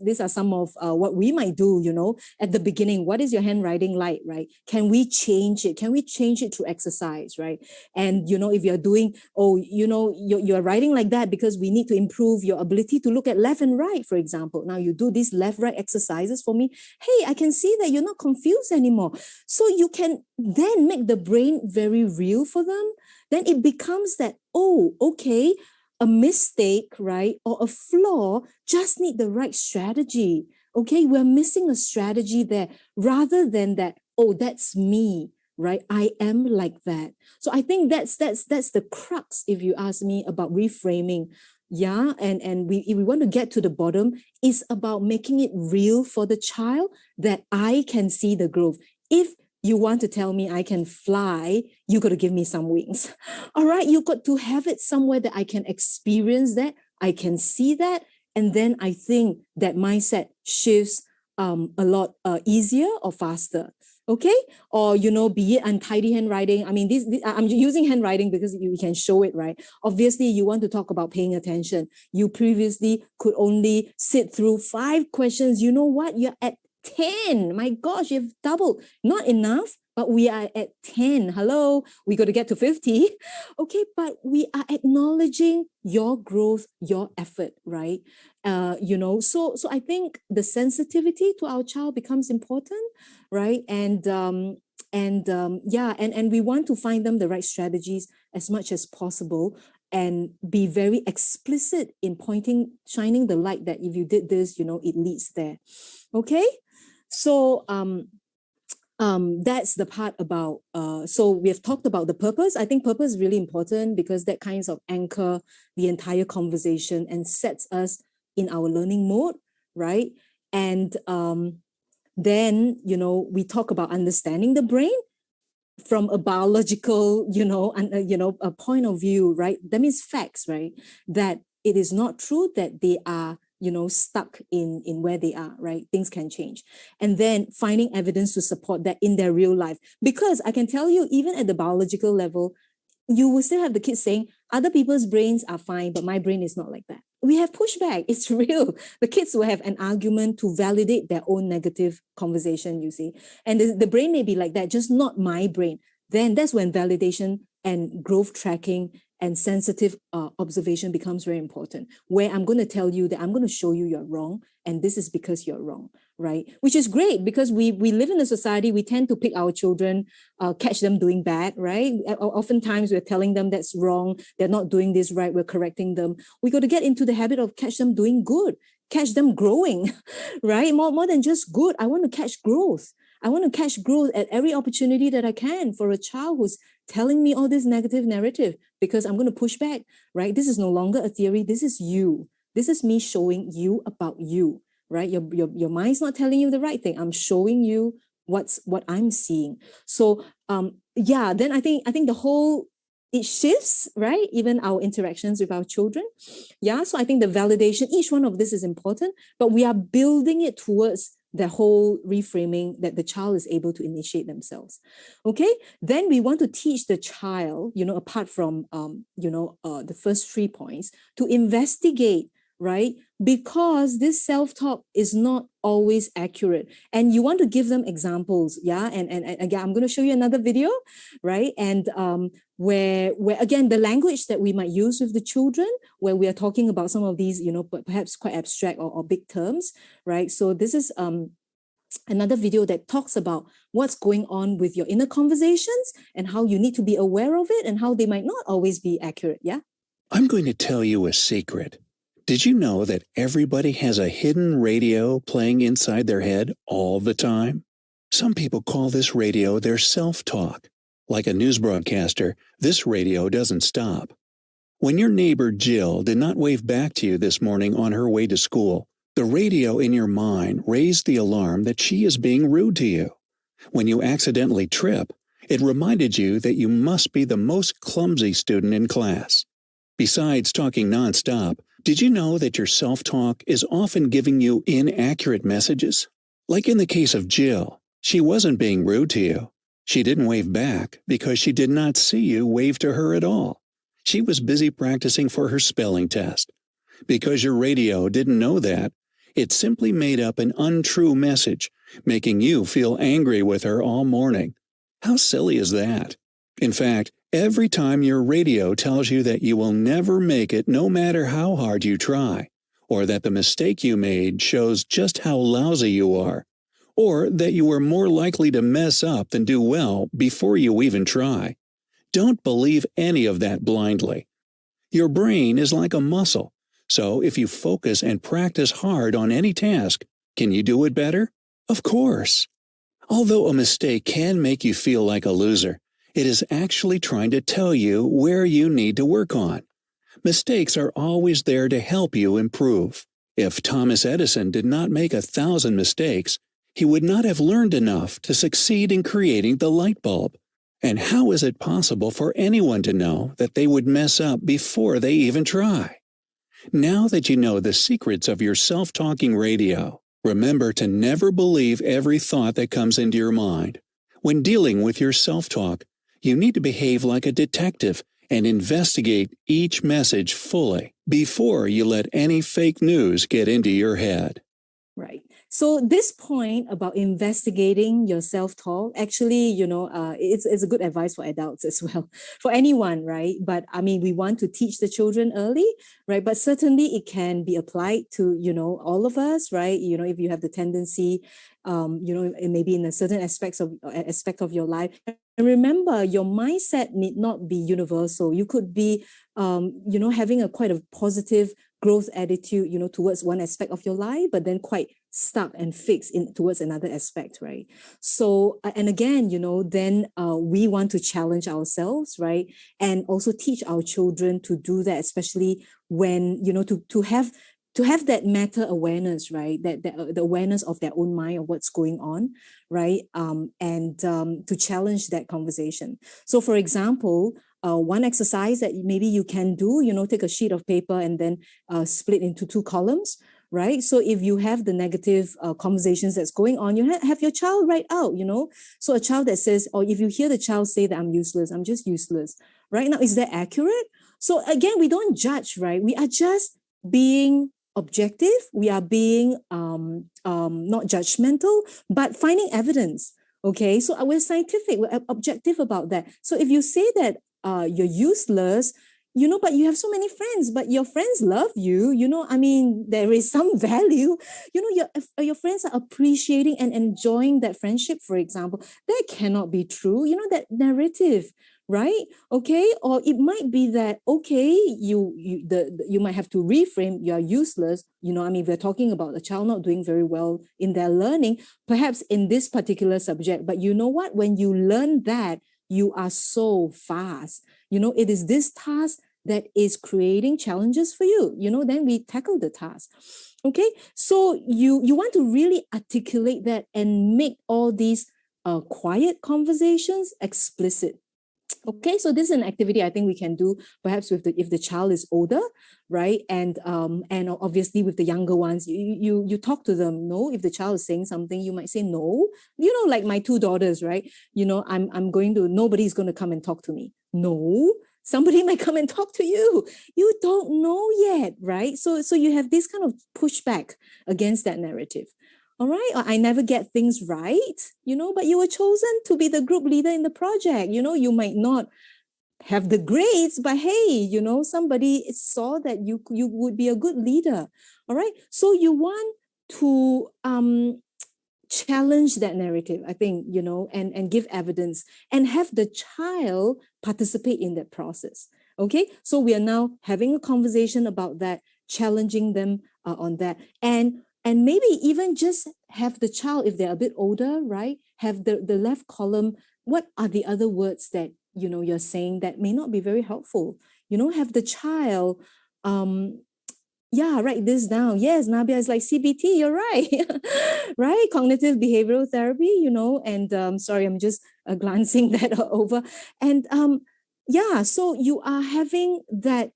these are some of what we might do, at the beginning. What is your handwriting like, right? Can we change it? Can we change it through exercise, right? And, if you're doing, you're writing like that because we need to improve your ability to look at left and right, for example. Now you do these left-right exercises for me. Hey, I can see that you're not confused anymore. So you can then make the brain very real for them. Then it becomes that, okay, a mistake, right, or a flaw just need the right strategy. Okay, we're missing a strategy there rather than that, that's me, right? I am like that. So I think that's the crux, if you ask me, about reframing. Yeah, and if we want to get to the bottom, it's about making it real for the child that I can see the growth. If you want to tell me I can fly, you got to give me some wings. All right, you got to have it somewhere that I can experience that I can see that. And then I think that mindset shifts a lot easier or faster. Okay. Or, be it untidy handwriting. I mean, I'm using handwriting because you can show it, right? Obviously, you want to talk about paying attention. You previously could only sit through 5 questions. You know what? You're at 10. My gosh, you've doubled. Not enough, but we are at 10. Hello, we got to get to 50. Okay, but we are acknowledging your growth, your effort, right? So I think the sensitivity to our child becomes important, right? And we want to find them the right strategies as much as possible and be very explicit in shining the light that if you did this, it leads there. Okay. So that's the part about so we have talked about the purpose. I think purpose is really important because that kinds of anchor the entire conversation and sets us in our learning mode, right? And then we talk about understanding the brain from a biological a point of view, right? That means facts, right? That it is not true that they are stuck in where they are, right? Things can change. And then finding evidence to support that in their real life. Because I can tell you, even at the biological level, you will still have the kids saying, other people's brains are fine, but my brain is not like that. We have pushback. It's real. The kids will have an argument to validate their own negative conversation, you see. And the brain may be like that, just not my brain. Then that's when validation and growth tracking and sensitive observation becomes very important, where I'm going to tell you that I'm going to show you you're wrong, and this is because you're wrong, right? Which is great because we live in a society, we tend to pick our children, catch them doing bad, right? Oftentimes we're telling them that's wrong, they're not doing this right, we're correcting them. We got to get into the habit of catch them doing good, catch them growing, right? More than just good, I want to catch growth. I want to catch growth at every opportunity that I can for a child who's telling me all this negative narrative, because I'm going to push back, right? This is no longer a theory. This is you. This is me showing you about you, right? Your mind's not telling you the right thing. I'm showing you what I'm seeing. So then I think it shifts, right? Even our interactions with our children. Yeah. So I think the validation, each one of this is important, but we are building it towards the whole reframing that the child is able to initiate themselves. Okay. Then we want to teach the child, apart from, the first 3 points, to investigate, right? Because this self-talk is not always accurate. And you want to give them examples. Yeah. And again, I'm going to show you another video, right? And where again, the language that we might use with the children, where we are talking about some of these, perhaps quite abstract or big terms, right? So this is another video that talks about what's going on with your inner conversations and how you need to be aware of it and how they might not always be accurate. Yeah. I'm going to tell you a secret. Did you know that everybody has a hidden radio playing inside their head all the time? Some people call this radio their self-talk. Like a news broadcaster, this radio doesn't stop. When your neighbor Jill did not wave back to you this morning on her way to school, the radio in your mind raised the alarm that she is being rude to you. When you accidentally trip, it reminded you that you must be the most clumsy student in class. Besides talking nonstop, did you know that your self-talk is often giving you inaccurate messages? Like in the case of Jill, she wasn't being rude to you. She didn't wave back because she did not see you wave to her at all. She was busy practicing for her spelling test. Because your radio didn't know that, it simply made up an untrue message, making you feel angry with her all morning. How silly is that? In fact, every time your radio tells you that you will never make it no matter how hard you try, or that the mistake you made shows just how lousy you are, or that you are more likely to mess up than do well before you even try, don't believe any of that blindly. Your brain is like a muscle, so if you focus and practice hard on any task, can you do it better? Of course. Although a mistake can make you feel like a loser, it is actually trying to tell you where you need to work on. Mistakes are always there to help you improve. If Thomas Edison did not make 1,000 mistakes, he would not have learned enough to succeed in creating the light bulb. And how is it possible for anyone to know that they would mess up before they even try? Now that you know the secrets of your self-talking radio, remember to never believe every thought that comes into your mind. When dealing with your self-talk, you need to behave like a detective and investigate each message fully before you let any fake news get into your head. Right. So this point about investigating your self-talk, actually, it's a good advice for adults as well, for anyone, right? But I mean, we want to teach the children early, right? But certainly it can be applied to, all of us, right? If you have the tendency, maybe in a certain aspect of your life. And remember, your mindset need not be universal. You could be, having a quite a positive growth attitude, towards one aspect of your life, but then quite stuck and fixed towards another aspect, right? So, and again, then we want to challenge ourselves, right? And also teach our children to do that, especially when, to have that meta awareness, right? That the awareness of their own mind of what's going on, right? And to challenge that conversation. So, for example, one exercise that maybe you can do, take a sheet of paper and then split into two columns, right? So if you have the negative conversations that's going on, you have your child write out, So a child that says, or if you hear the child say that I'm useless, I'm just useless, right? Now, is that accurate? So again, we don't judge, right? We are just being objective. We are being not judgmental, but finding evidence. Okay, so we're scientific, we're objective about that. So if you say that you're useless, but you have so many friends, but your friends love you, I mean, there is some value, your friends are appreciating and enjoying that friendship, for example, that cannot be true, that narrative, right? Okay, or it might be that, okay, you might have to reframe, you're useless, I mean, we're talking about a child not doing very well in their learning, perhaps in this particular subject, but you know what, when you learn that, you are so fast. It is this task that is creating challenges for you. Then we tackle the task. Okay, so you want to really articulate that and make all these quiet conversations explicit. Okay, so this is an activity I think we can do perhaps if the child is older, right? And obviously with the younger ones, you talk to them. No, if the child is saying something, you might say no. Like my two daughters, right? Nobody's going to come and talk to me. No, somebody might come and talk to you. You don't know yet, right? So you have this kind of pushback against that narrative. All right, or I never get things right, but you were chosen to be the group leader in the project. You might not have the grades, but hey, somebody saw that you would be a good leader. All right, so you want to challenge that narrative, I think, and give evidence and have the child participate in that process. Okay, so we are now having a conversation about that, challenging them on that, and maybe even just have the child, if they're a bit older, right, have the left column, what are the other words that you're saying that may not be very helpful? Have the child write this down. Yes, Nabia is like CBT, you're right. Right? Cognitive behavioral therapy, and sorry, I'm just glancing that over. And so you are having that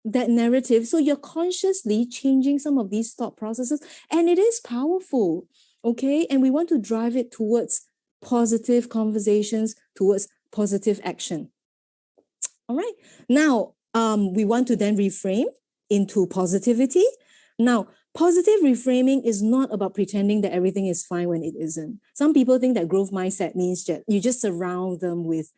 narrative. So you're consciously changing some of these thought processes, and it is powerful. Okay. And we want to drive it towards positive conversations, towards positive action. All right. Now, we want to then reframe into positivity. Now, positive reframing is not about pretending that everything is fine when it isn't. Some people think that growth mindset means that you just surround them with,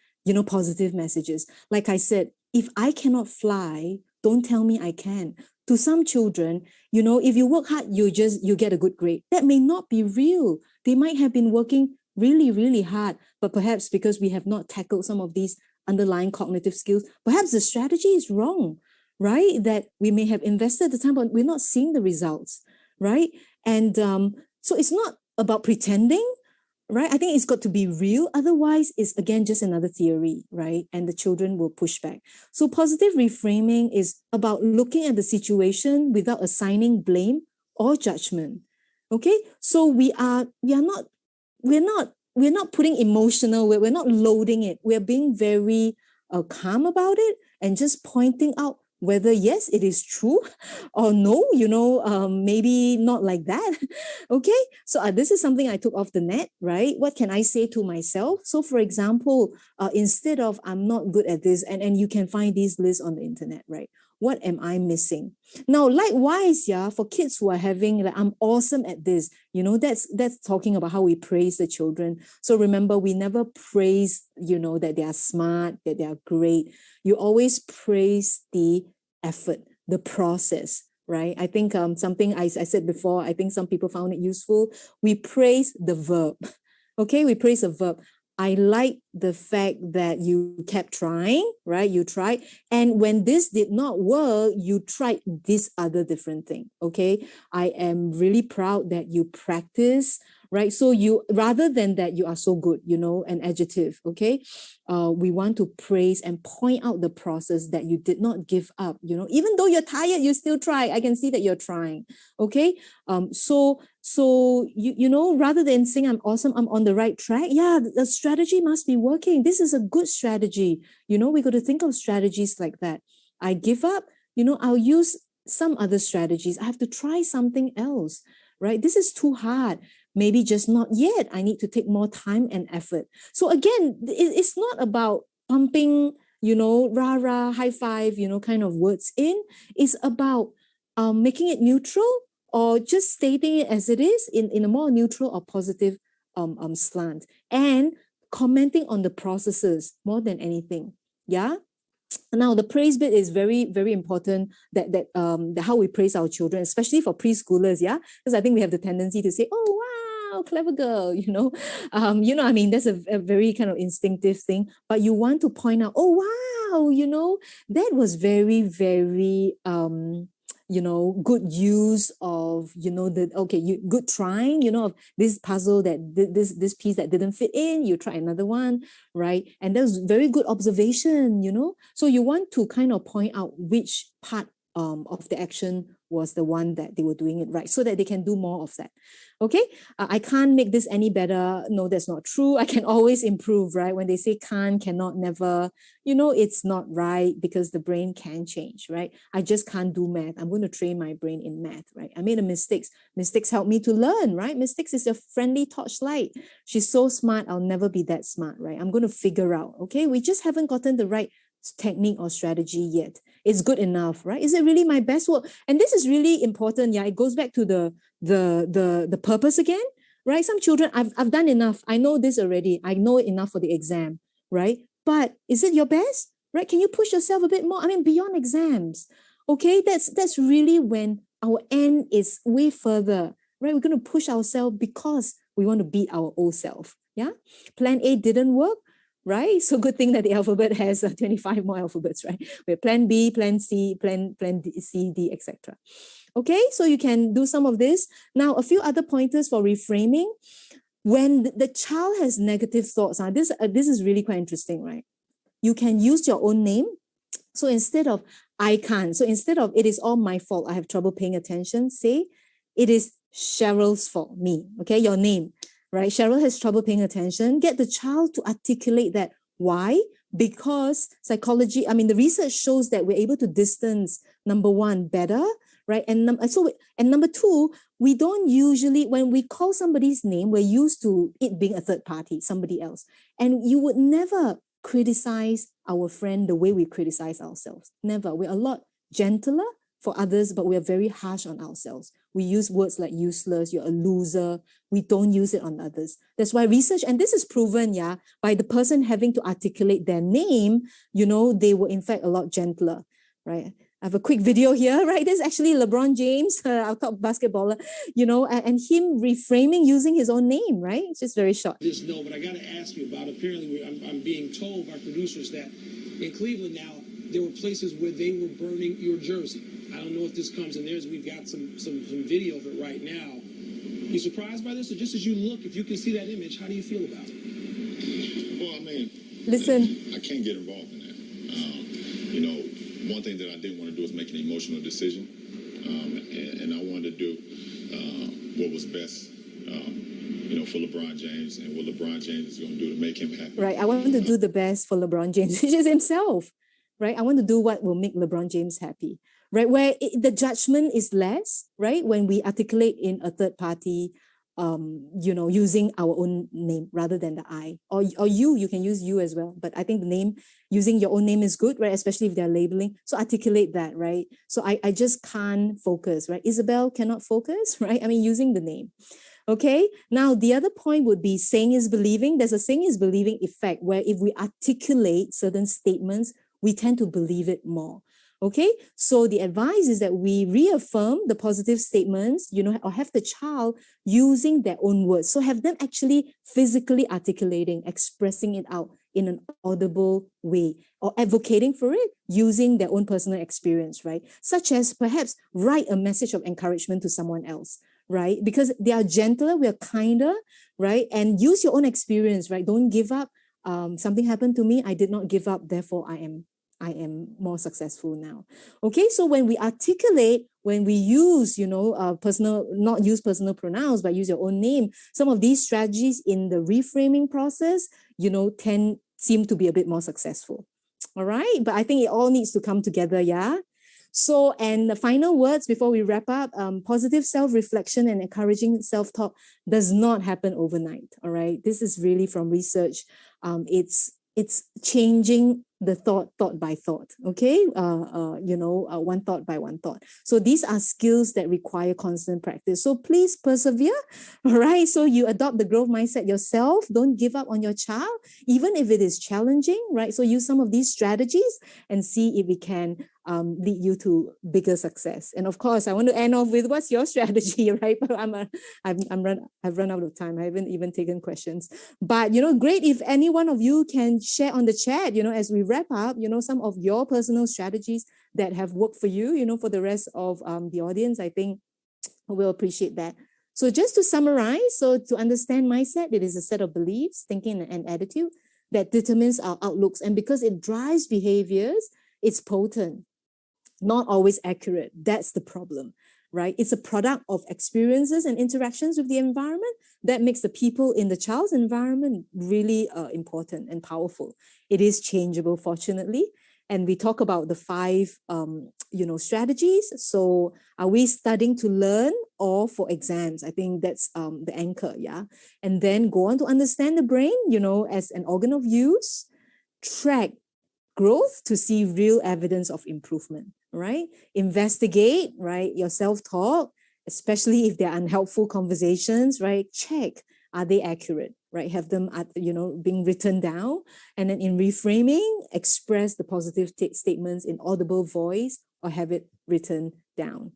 positive messages. Like I said, if I cannot fly, don't tell me I can. To some children, if you work hard, you get a good grade. That may not be real. They might have been working really, really hard, but perhaps because we have not tackled some of these underlying cognitive skills, perhaps the strategy is wrong, right? That we may have invested the time, but we're not seeing the results, right? And so it's not about pretending, right? I think it's got to be real. Otherwise, it's again just another theory, right? And the children will push back. So positive reframing is about looking at the situation without assigning blame or judgment. Okay, so we're not putting emotional. We're not loading it. We're being very calm about it and just pointing out whether yes, it is true or no, maybe not like that. Okay. So this is something I took off the net, right? What can I say to myself? So for example, instead of I'm not good at this, and you can find these lists on the internet, right? What am I missing? Now, likewise, yeah, for kids who are having like, I'm awesome at this, that's talking about how we praise the children. So remember, we never praise, that they are smart, that they are great. You always praise the effort, the process, right? I think something I said before, I think some people found it useful. We praise the verb. Okay, we praise the verb. I like the fact that you kept trying, right? You tried. And when this did not work, you tried this other different thing. Okay. I am really proud that you practice, right? So you, rather than that, you are so good, an adjective. Okay. We want to praise and point out the process that you did not give up, even though you're tired, you still try. I can see that you're trying. Okay. So rather than saying I'm awesome, I'm on the right track. Yeah, the strategy must be working. This is a good strategy. We got to think of strategies like that. I give up, I'll use some other strategies. I have to try something else, right? This is too hard. Maybe just not yet. I need to take more time and effort. So again, it's not about pumping, rah, rah, high five, kind of words in. It's about making it neutral, or just stating it as it is in a more neutral or positive slant, and commenting on the processes more than anything. Yeah. Now the praise bit is very, very important, that how we praise our children, especially for preschoolers. Yeah, because I think we have the tendency to say, oh wow, clever girl, I mean, that's a very kind of instinctive thing, but you want to point out, oh wow, that was very, very good use of, good trying, of this puzzle, that this piece that didn't fit in, you try another one, right? And that was very good observation, So you want to kind of point out which part of the action was the one that they were doing it right, so that they can do more of that. Okay, I can't make this any better. No, that's not true. I can always improve, right? When they say can't, cannot, never, it's not right, because the brain can change, right? I just can't do math. I'm going to train my brain in math, right? I made a mistake. Mistakes help me to learn, right? Mistakes is a friendly torchlight. She's so smart, I'll never be that smart, right? I'm going to figure out, okay? We just haven't gotten the right technique or strategy yet. It's good enough, right? Is it really my best work? And this is really important. Yeah, it goes back to the purpose again, right? Some children, I've done enough. I know this already. I know enough for the exam, right? But is it your best, right? Can you push yourself a bit more? I mean, beyond exams, okay? That's really when our end is way further, right? We're going to push ourselves because we want to beat our old self. Yeah. Plan A didn't work, right? So good thing that the alphabet has 25 more alphabets, right? We have plan B, plan C, plan D, C, D, etc. Okay, so you can do some of this. Now, a few other pointers for reframing. When the child has negative thoughts, this is really quite interesting, right? You can use your own name. So instead of I can't, so instead of it is all my fault, I have trouble paying attention, say it is Cheryl's fault, me, okay, your name, right? Cheryl has trouble paying attention. Get the child to articulate that. Why? Because psychology, I mean, the research shows that we're able to distance, number one, better, right? And number two, we don't usually, when we call somebody's name, we're used to it being a third party, somebody else. And you would never criticize our friend the way we criticize ourselves. Never. We're a lot gentler for others, but we're very harsh on ourselves. We use words like useless, you're a loser. We don't use it on others. That's why research, and this is proven, yeah, by the person having to articulate their name, they were in fact a lot gentler, right? I have a quick video here, right? This is actually LeBron James, our top basketballer, and him reframing using his own name, right? It's just very short. Just know, but I got to ask you about, apparently I'm being told by producers that in Cleveland now, there were places where they were burning your jersey. I don't know if this comes in theirs. We've got some video of it right now. You surprised by this? Or just as you look, if you can see that image, how do you feel about it? Well, I mean, listen. I can't get involved in that. One thing that I didn't want to do is make an emotional decision. And I wanted to do what was best, for LeBron James and what LeBron James is going to do to make him happy. Right. I want to do the best for LeBron James, which is himself. right? I want to do what will make LeBron James happy, right? Where the judgment is less, right? When we articulate in a third party, using our own name rather than the I, or you can use you as well. But I think the name, using your own name is good, right? Especially if they're labeling. So articulate that, right? So I just can't focus, right? Isabel cannot focus, right? I mean, using the name. Okay, now the other point would be saying is believing. There's a saying is believing effect where if we articulate certain statements, we tend to believe it more. Okay, so the advice is that we reaffirm the positive statements, or have the child using their own words. So have them actually physically articulating, expressing it out in an audible way, or advocating for it using their own personal experience, right? Such as perhaps write a message of encouragement to someone else, right? Because they are gentler, we are kinder, right? And use your own experience, right? Don't give up. Something happened to me. I did not give up. Therefore, I am more successful now. Okay, so when we articulate, when we use, not use personal pronouns, but use your own name, some of these strategies in the reframing process, seem to be a bit more successful. All right, but I think it all needs to come together, yeah? So, and the final words before we wrap up, positive self-reflection and encouraging self-talk does not happen overnight, all right? This is really from research. It's changing the thought by thought, okay? One thought by one thought. So these are skills that require constant practice. So please persevere, all right? So you adopt the growth mindset yourself. Don't give up on your child, even if it is challenging, right? So use some of these strategies and see if it can lead you to bigger success. And of course, I want to end off with what's your strategy, right? I've run out of time. I haven't even taken questions. But great if any one of you can share on the chat, as we wrap up, some of your personal strategies that have worked for you, for the rest of the audience. I think we'll appreciate that. So just to summarize, so to understand mindset, it is a set of beliefs, thinking, and attitude that determines our outlooks. And because it drives behaviors, it's potent, not always accurate. That's the problem, right? It's a product of experiences and interactions with the environment that makes the people in the child's environment really important and powerful. It is changeable, fortunately. And we talk about the 5, strategies. So are we studying to learn or for exams? I think that's the anchor, yeah? And then go on to understand the brain, as an organ of use, track growth to see real evidence of improvement, right? Investigate, right? Your self-talk, especially if they're unhelpful conversations, right? Check, are they accurate, right? Have them, being written down. And then in reframing, express the positive statements in audible voice or have it written down.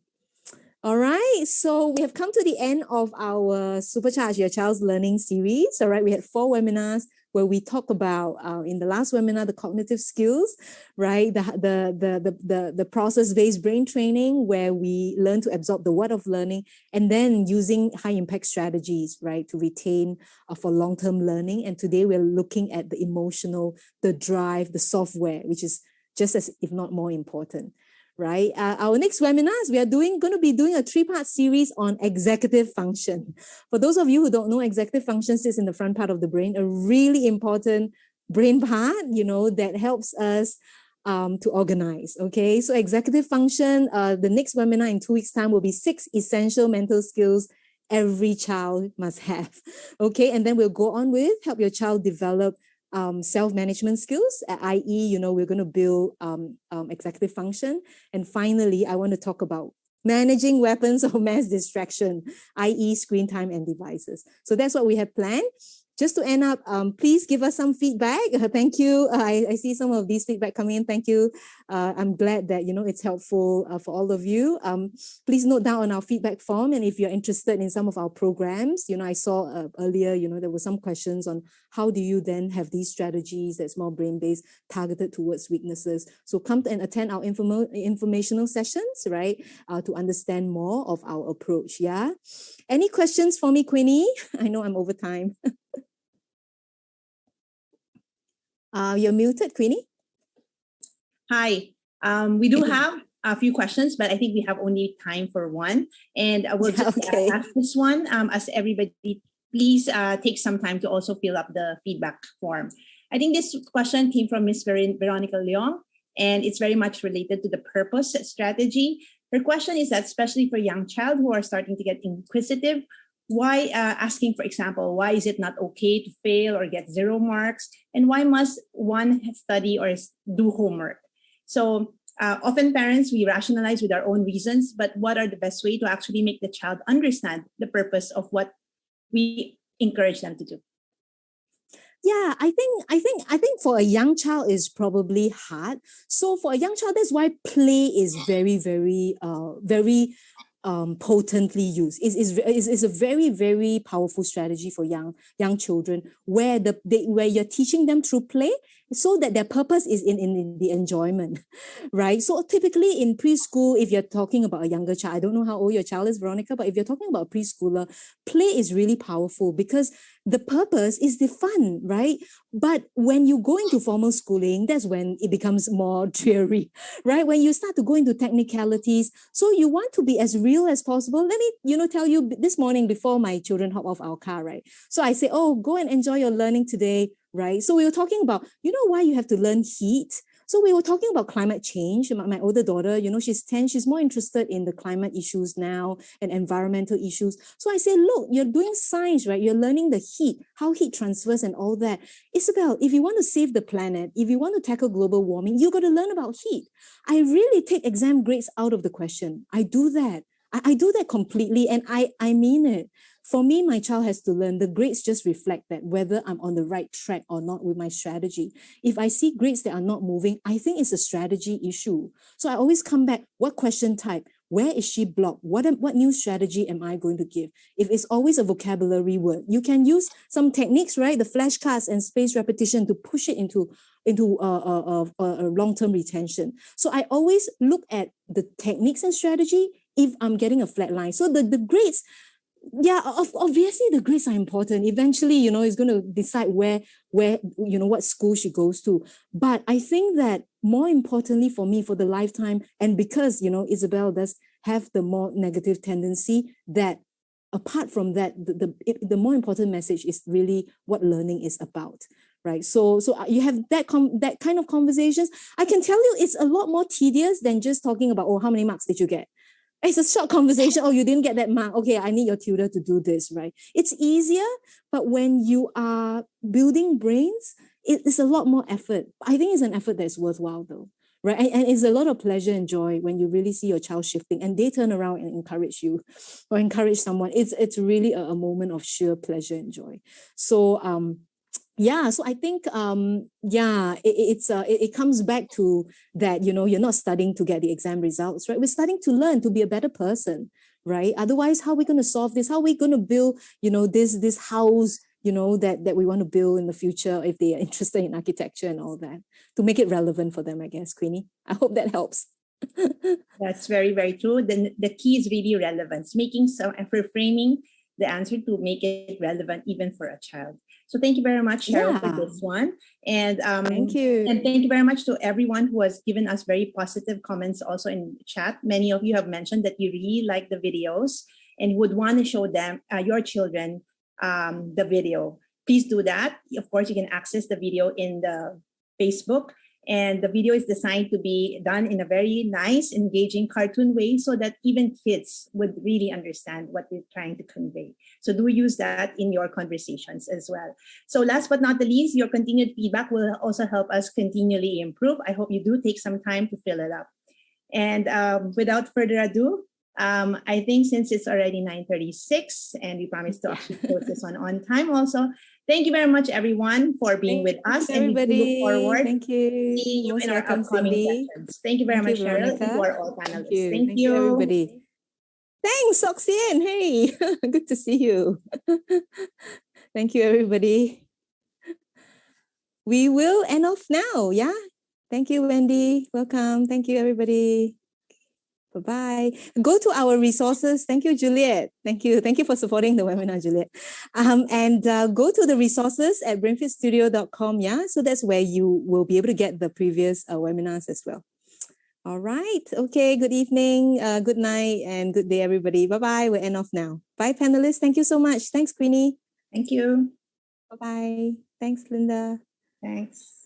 All right, so we have come to the end of our Supercharge Your Child's Learning series. All right, we had 4 webinars where we talk about, in the last webinar, the cognitive skills, right? The process-based brain training where we learn to absorb the word of learning and then using high-impact strategies, right, to retain for long-term learning. And today we're looking at the emotional, the drive, the software, which is just as, if not more important. Right. Our next webinars, we are going to be doing a 3-part series on executive function. For those of you who don't know, executive function sits in the front part of the brain, a really important brain part, that helps us to organize. Okay. So executive function, the next webinar in 2 weeks' time will be 6 essential mental skills every child must have. Okay. And then we'll go on with help your child develop self-management skills, i.e., we're going to build executive function. And finally, I want to talk about managing weapons of mass distraction, i.e., screen time and devices. So that's what we have planned. Just to end up, please give us some feedback. Thank you. I see some of these feedback coming in. Thank you. I'm glad that, it's helpful for all of you. Please note down on our feedback form. And if you're interested in some of our programs, I saw earlier, there were some questions on how do you then have these strategies that's more brain-based, targeted towards weaknesses. So come and attend our informational sessions, right, to understand more of our approach. Yeah. Any questions for me, Queenie? I know I'm over time. You're muted, Queenie. Hi. We do have a few questions, but I think we have only time for one. And we'll just ask this one. As everybody, please take some time to also fill up the feedback form. I think this question came from Ms. Veronica Leong. and it's very much related to the purpose strategy. Her question is that, especially for young child who are starting to get inquisitive, why asking, for example, why is it not okay to fail or get 0 marks? And why must one study or do homework? So often parents, we rationalize with our own reasons, but what are the best way to actually make the child understand the purpose of what we encourage them to do? Yeah, I think for a young child is probably hard. So for a young child, that's why play is very potently used. Is a very, very powerful strategy for young children, where where you're teaching them through play, so that their purpose is in the enjoyment, right? So typically in preschool, if you're talking about a younger child, I don't know how old your child is, Veronica, but if you're talking about a preschooler, play is really powerful because the purpose is the fun, right? But when you go into formal schooling, that's when it becomes more dreary, right? When you start to go into technicalities, so you want to be as real as possible. Let me, tell you, this morning before my children hop off our car, right? So I say, oh, go and enjoy your learning today, right? So we were talking about, why you have to learn heat? So we were talking about climate change. My older daughter, she's 10. She's more interested in the climate issues now and environmental issues. So I say, look, you're doing science, right? You're learning the heat, how heat transfers and all that. Isabel, if you want to save the planet, if you want to tackle global warming, you got to learn about heat. I really take exam grades out of the question. I do that. I do that completely, and I mean it. For me, my child has to learn. The grades just reflect that, whether I'm on the right track or not with my strategy. If I see grades that are not moving, I think it's a strategy issue. So I always come back, what question type? Where is she blocked? What new strategy am I going to give? If it's always a vocabulary word, you can use some techniques, right? The flashcards and spaced repetition to push it into a long-term retention. So I always look at the techniques and strategy if I'm getting a flat line. So the grades, yeah, obviously the grades are important. Eventually, it's going to decide where what school she goes to. But I think that more importantly for me, for the lifetime, and because, Isabel does have the more negative tendency, that apart from that, the more important message is really what learning is about. Right. So you have that kind of conversations. I can tell you it's a lot more tedious than just talking about, how many marks did you get? It's a short conversation. Oh, you didn't get that mark. Okay, I need your tutor to do this, right? It's easier, but when you are building brains, it's a lot more effort. I think it's an effort that's worthwhile though, right? And it's a lot of pleasure and joy when you really see your child shifting and they turn around and encourage you or encourage someone. It's really a moment of sheer pleasure and joy. So, so I think it comes back to that, you're not studying to get the exam results, right? We're studying to learn to be a better person, right? Otherwise, how are we going to solve this? How are we going to build, this house, that we want to build in the future if they are interested in architecture and all that, to make it relevant for them, I guess, Queenie. I hope that helps. That's very, very true. The key is really relevance, making some effort, framing the answer to make it relevant even for a child. So thank you very much, Cheryl, for this one. And thank you. And thank you very much to everyone who has given us very positive comments also in chat. Many of you have mentioned that you really like the videos and would want to show them, your children, the video. Please do that. Of course, you can access the video in the Facebook. And the video is designed to be done in a very nice, engaging cartoon way so that even kids would really understand what we're trying to convey. So do use that in your conversations as well. So last but not the least, your continued feedback will also help us continually improve. I hope you do take some time to fill it up. And without further ado, I think since it's already 9:36 and we promised to actually close this one on time also, thank you very much, everyone, for being with us. Everybody. And we look forward thank you. seeing you Most in our welcome, upcoming Cindy. sessions. Thank you very much, Cheryl, and to our all panelists. Thank you, everybody. Thanks, Oxian. Hey, good to see you. Thank you, everybody. We will end off now, yeah? Thank you, Wendy. Welcome. Thank you, everybody. Bye-bye. Go to our resources. Thank you, Juliet. Thank you. Thank you for supporting the webinar, Juliet. And go to the resources at brainfitstudio.com, yeah? So that's where you will be able to get the previous webinars as well. All right. Okay. Good evening, good night, and good day, everybody. Bye-bye. We'll end off now. Bye, panelists. Thank you so much. Thanks, Queenie. Thank you. Bye-bye. Thanks, Linda. Thanks.